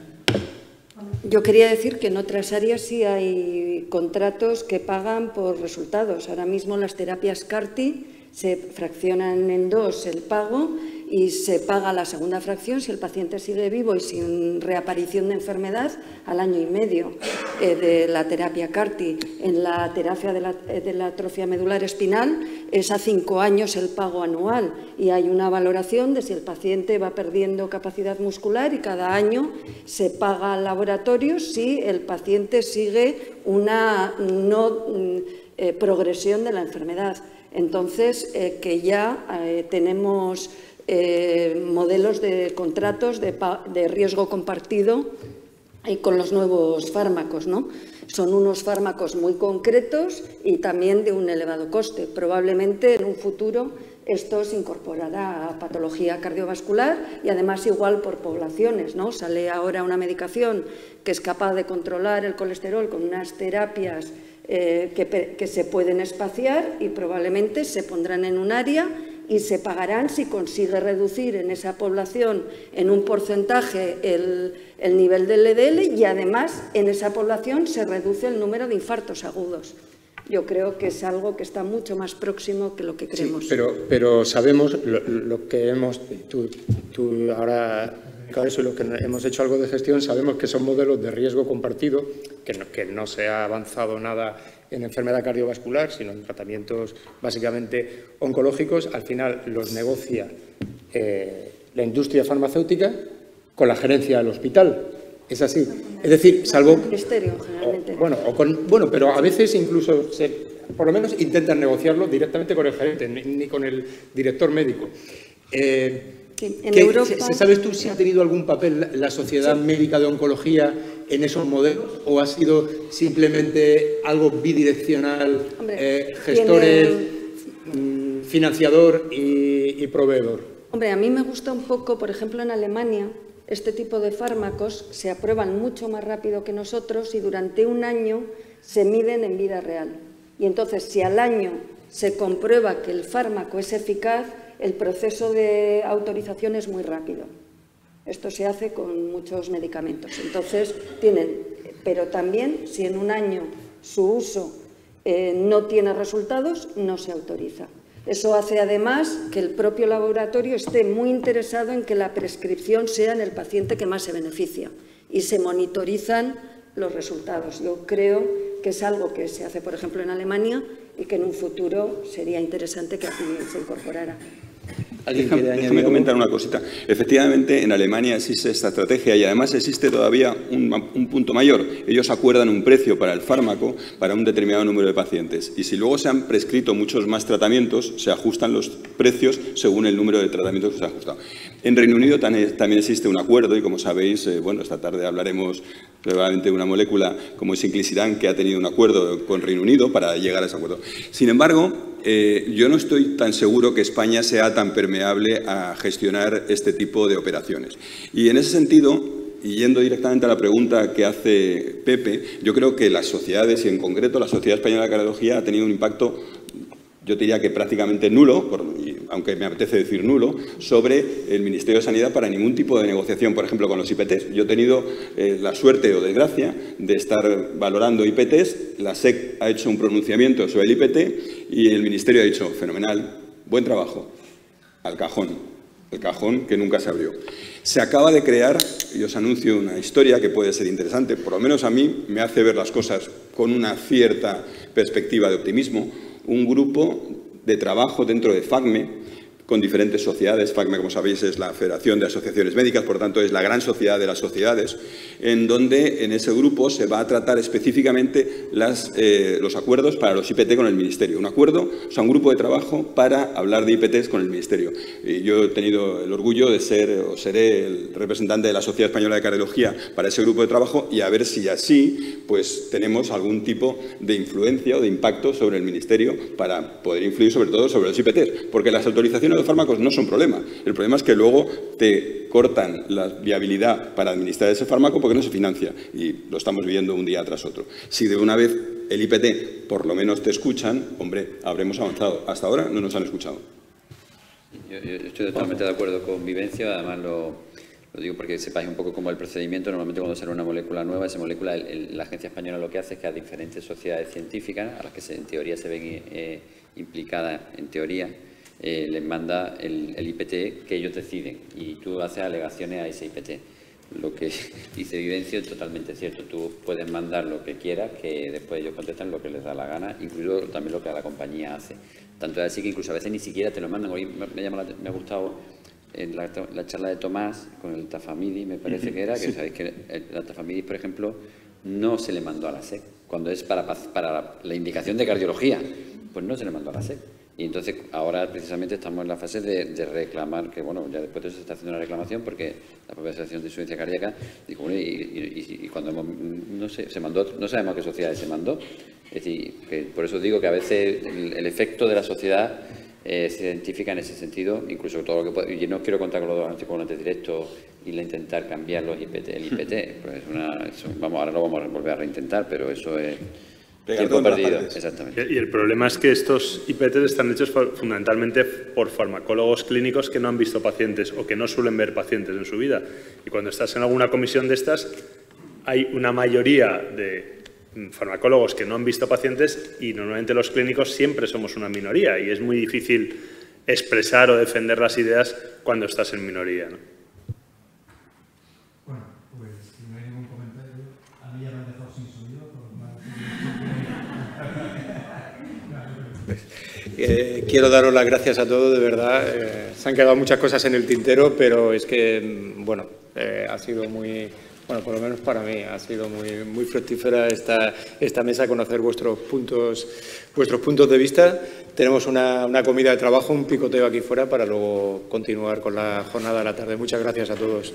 Yo quería decir que en otras áreas sí hay contratos que pagan por resultados. Ahora mismo las terapias CAR-T se fraccionan en dos el pago y se paga la segunda fracción si el paciente sigue vivo y sin reaparición de enfermedad al año y medio de la terapia CAR-T. En la terapia de la atrofia medular espinal es a 5 años el pago anual y hay una valoración de si el paciente va perdiendo capacidad muscular y cada año se paga al laboratorio si el paciente sigue una progresión de la enfermedad. Entonces, que ya tenemos modelos de contratos de riesgo compartido con los nuevos fármacos, ¿no? Son unos fármacos muy concretos y también de un elevado coste. Probablemente en un futuro esto se incorporará a patología cardiovascular y además igual por poblaciones, ¿no? Sale ahora una medicación que es capaz de controlar el colesterol con unas terapias que se pueden espaciar y probablemente se pondrán en un área y se pagarán si consigue reducir en esa población en un porcentaje el nivel del LDL y además en esa población se reduce el número de infartos agudos. Yo creo que es algo que está mucho más próximo que lo que creemos. Sí, pero sabemos lo que hemos... Tú ahora, con eso, lo que hemos hecho algo de gestión, sabemos que son modelos de riesgo compartido, que no se ha avanzado nada en enfermedad cardiovascular, sino en tratamientos básicamente oncológicos. Al final los negocia la industria farmacéutica con la gerencia del hospital. Es así. Es decir, salvo... El ministerio, generalmente. Pero a veces incluso por lo menos intentan negociarlo directamente con el gerente, ni con el director médico. Sí, en Europa... ¿Sabes tú si ha tenido algún papel la Sociedad Médica de Oncología en esos modelos o ha sido simplemente algo bidireccional, gestores, financiador y proveedor? Hombre, a mí me gusta un poco, por ejemplo, en Alemania, este tipo de fármacos se aprueban mucho más rápido que nosotros y durante un año se miden en vida real. Y entonces, si al año se comprueba que el fármaco es eficaz, el proceso de autorización es muy rápido. Esto se hace con muchos medicamentos. Entonces, pero también, si en un año su uso no tiene resultados, no se autoriza. Eso hace además que el propio laboratorio esté muy interesado en que la prescripción sea en el paciente que más se beneficia y se monitorizan los resultados. Yo creo que es algo que se hace, por ejemplo, en Alemania y que en un futuro sería interesante que aquí se incorporara. Déjame comentar una cosita. Efectivamente, en Alemania existe esta estrategia y además existe todavía un punto mayor. Ellos acuerdan un precio para el fármaco para un determinado número de pacientes y si luego se han prescrito muchos más tratamientos, se ajustan los precios según el número de tratamientos que se ha ajustado. En Reino Unido también existe un acuerdo y, como sabéis, esta tarde hablaremos probablemente de una molécula como es inclisiran, que ha tenido un acuerdo con Reino Unido para llegar a ese acuerdo. Sin embargo, yo no estoy tan seguro que España sea tan permeable a gestionar este tipo de operaciones. Y en ese sentido, y yendo directamente a la pregunta que hace Pepe, yo creo que las sociedades, y en concreto la Sociedad Española de Cardiología, ha tenido un impacto, yo diría que prácticamente nulo, aunque me apetece decir nulo, sobre el Ministerio de Sanidad para ningún tipo de negociación, por ejemplo, con los IPTs. Yo he tenido la suerte o desgracia de estar valorando IPTs, la SEC ha hecho un pronunciamiento sobre el IPT y el Ministerio ha dicho, fenomenal, buen trabajo, al cajón. El cajón que nunca se abrió. Se acaba de crear, y os anuncio una historia que puede ser interesante, por lo menos a mí me hace ver las cosas con una cierta perspectiva de optimismo, un grupo de trabajo dentro de FACME, con diferentes sociedades. FACME, como sabéis, es la Federación de Asociaciones Médicas, por lo tanto es la gran sociedad de las sociedades, en donde en ese grupo se va a tratar específicamente los acuerdos para los IPT con el Ministerio. Un acuerdo, o sea, un grupo de trabajo para hablar de IPTs con el Ministerio. Y yo he tenido el orgullo de ser, o seré, el representante de la Sociedad Española de Cardiología para ese grupo de trabajo y a ver si así pues tenemos algún tipo de influencia o de impacto sobre el Ministerio para poder influir sobre todo sobre los IPTs, porque las autorizaciones de fármacos no son problema. El problema es que luego te cortan la viabilidad para administrar ese fármaco porque no se financia y lo estamos viendo un día tras otro. Si de una vez el IPT por lo menos te escuchan, hombre, habremos avanzado. Hasta ahora no nos han escuchado. Yo estoy totalmente de acuerdo con Vivencio, además lo digo porque sepáis un poco cómo el procedimiento. Normalmente cuando sale una molécula nueva, esa molécula, la Agencia Española lo que hace es que a diferentes sociedades científicas, a las que en teoría se ven implicadas, en teoría, les manda el IPT que ellos deciden y tú haces alegaciones a ese IPT. Lo que dice Vivencio es totalmente cierto. Tú puedes mandar lo que quieras, que después ellos contestan lo que les da la gana, incluso también lo que la compañía hace. Tanto es así que incluso a veces ni siquiera te lo mandan. Hoy me ha gustado la charla de Tomás con el Tafamidis, me parece que era, que sabéis que el Tafamidis, por ejemplo, no se le mandó a la SEC. Cuando es para la indicación de cardiología, pues no se le mandó a la SEC. Y entonces ahora precisamente estamos en la fase de reclamar, que bueno, ya después de eso se está haciendo una reclamación porque la propia Asociación de Insuficiencia Cardíaca dijo, bueno, y cuando no sé, se mandó, no sabemos a qué sociedades se mandó. Es decir, que por eso digo que a veces el efecto de la sociedad se identifica en ese sentido, incluso todo lo que yo no quiero contar con los anticoagulantes directos y intentar cambiar el IPT, pues vamos, ahora lo vamos a volver a reintentar, pero eso es tiempo perdido. Exactamente. Y el problema es que estos IPTs están hechos fundamentalmente por farmacólogos clínicos que no han visto pacientes o que no suelen ver pacientes en su vida. Y cuando estás en alguna comisión de estas, hay una mayoría de farmacólogos que no han visto pacientes y normalmente los clínicos siempre somos una minoría y es muy difícil expresar o defender las ideas cuando estás en minoría, ¿no? Bueno, pues si no hay ningún comentario, a mí ya me han dejado sin sonido. Quiero daros las gracias a todos, de verdad. Se han quedado muchas cosas en el tintero, pero es que, bueno, ha sido muy... Bueno, por lo menos para mí ha sido muy fructífera esta mesa, conocer vuestros puntos de vista. Tenemos una comida de trabajo, un picoteo aquí fuera para luego continuar con la jornada de la tarde. Muchas gracias a todos.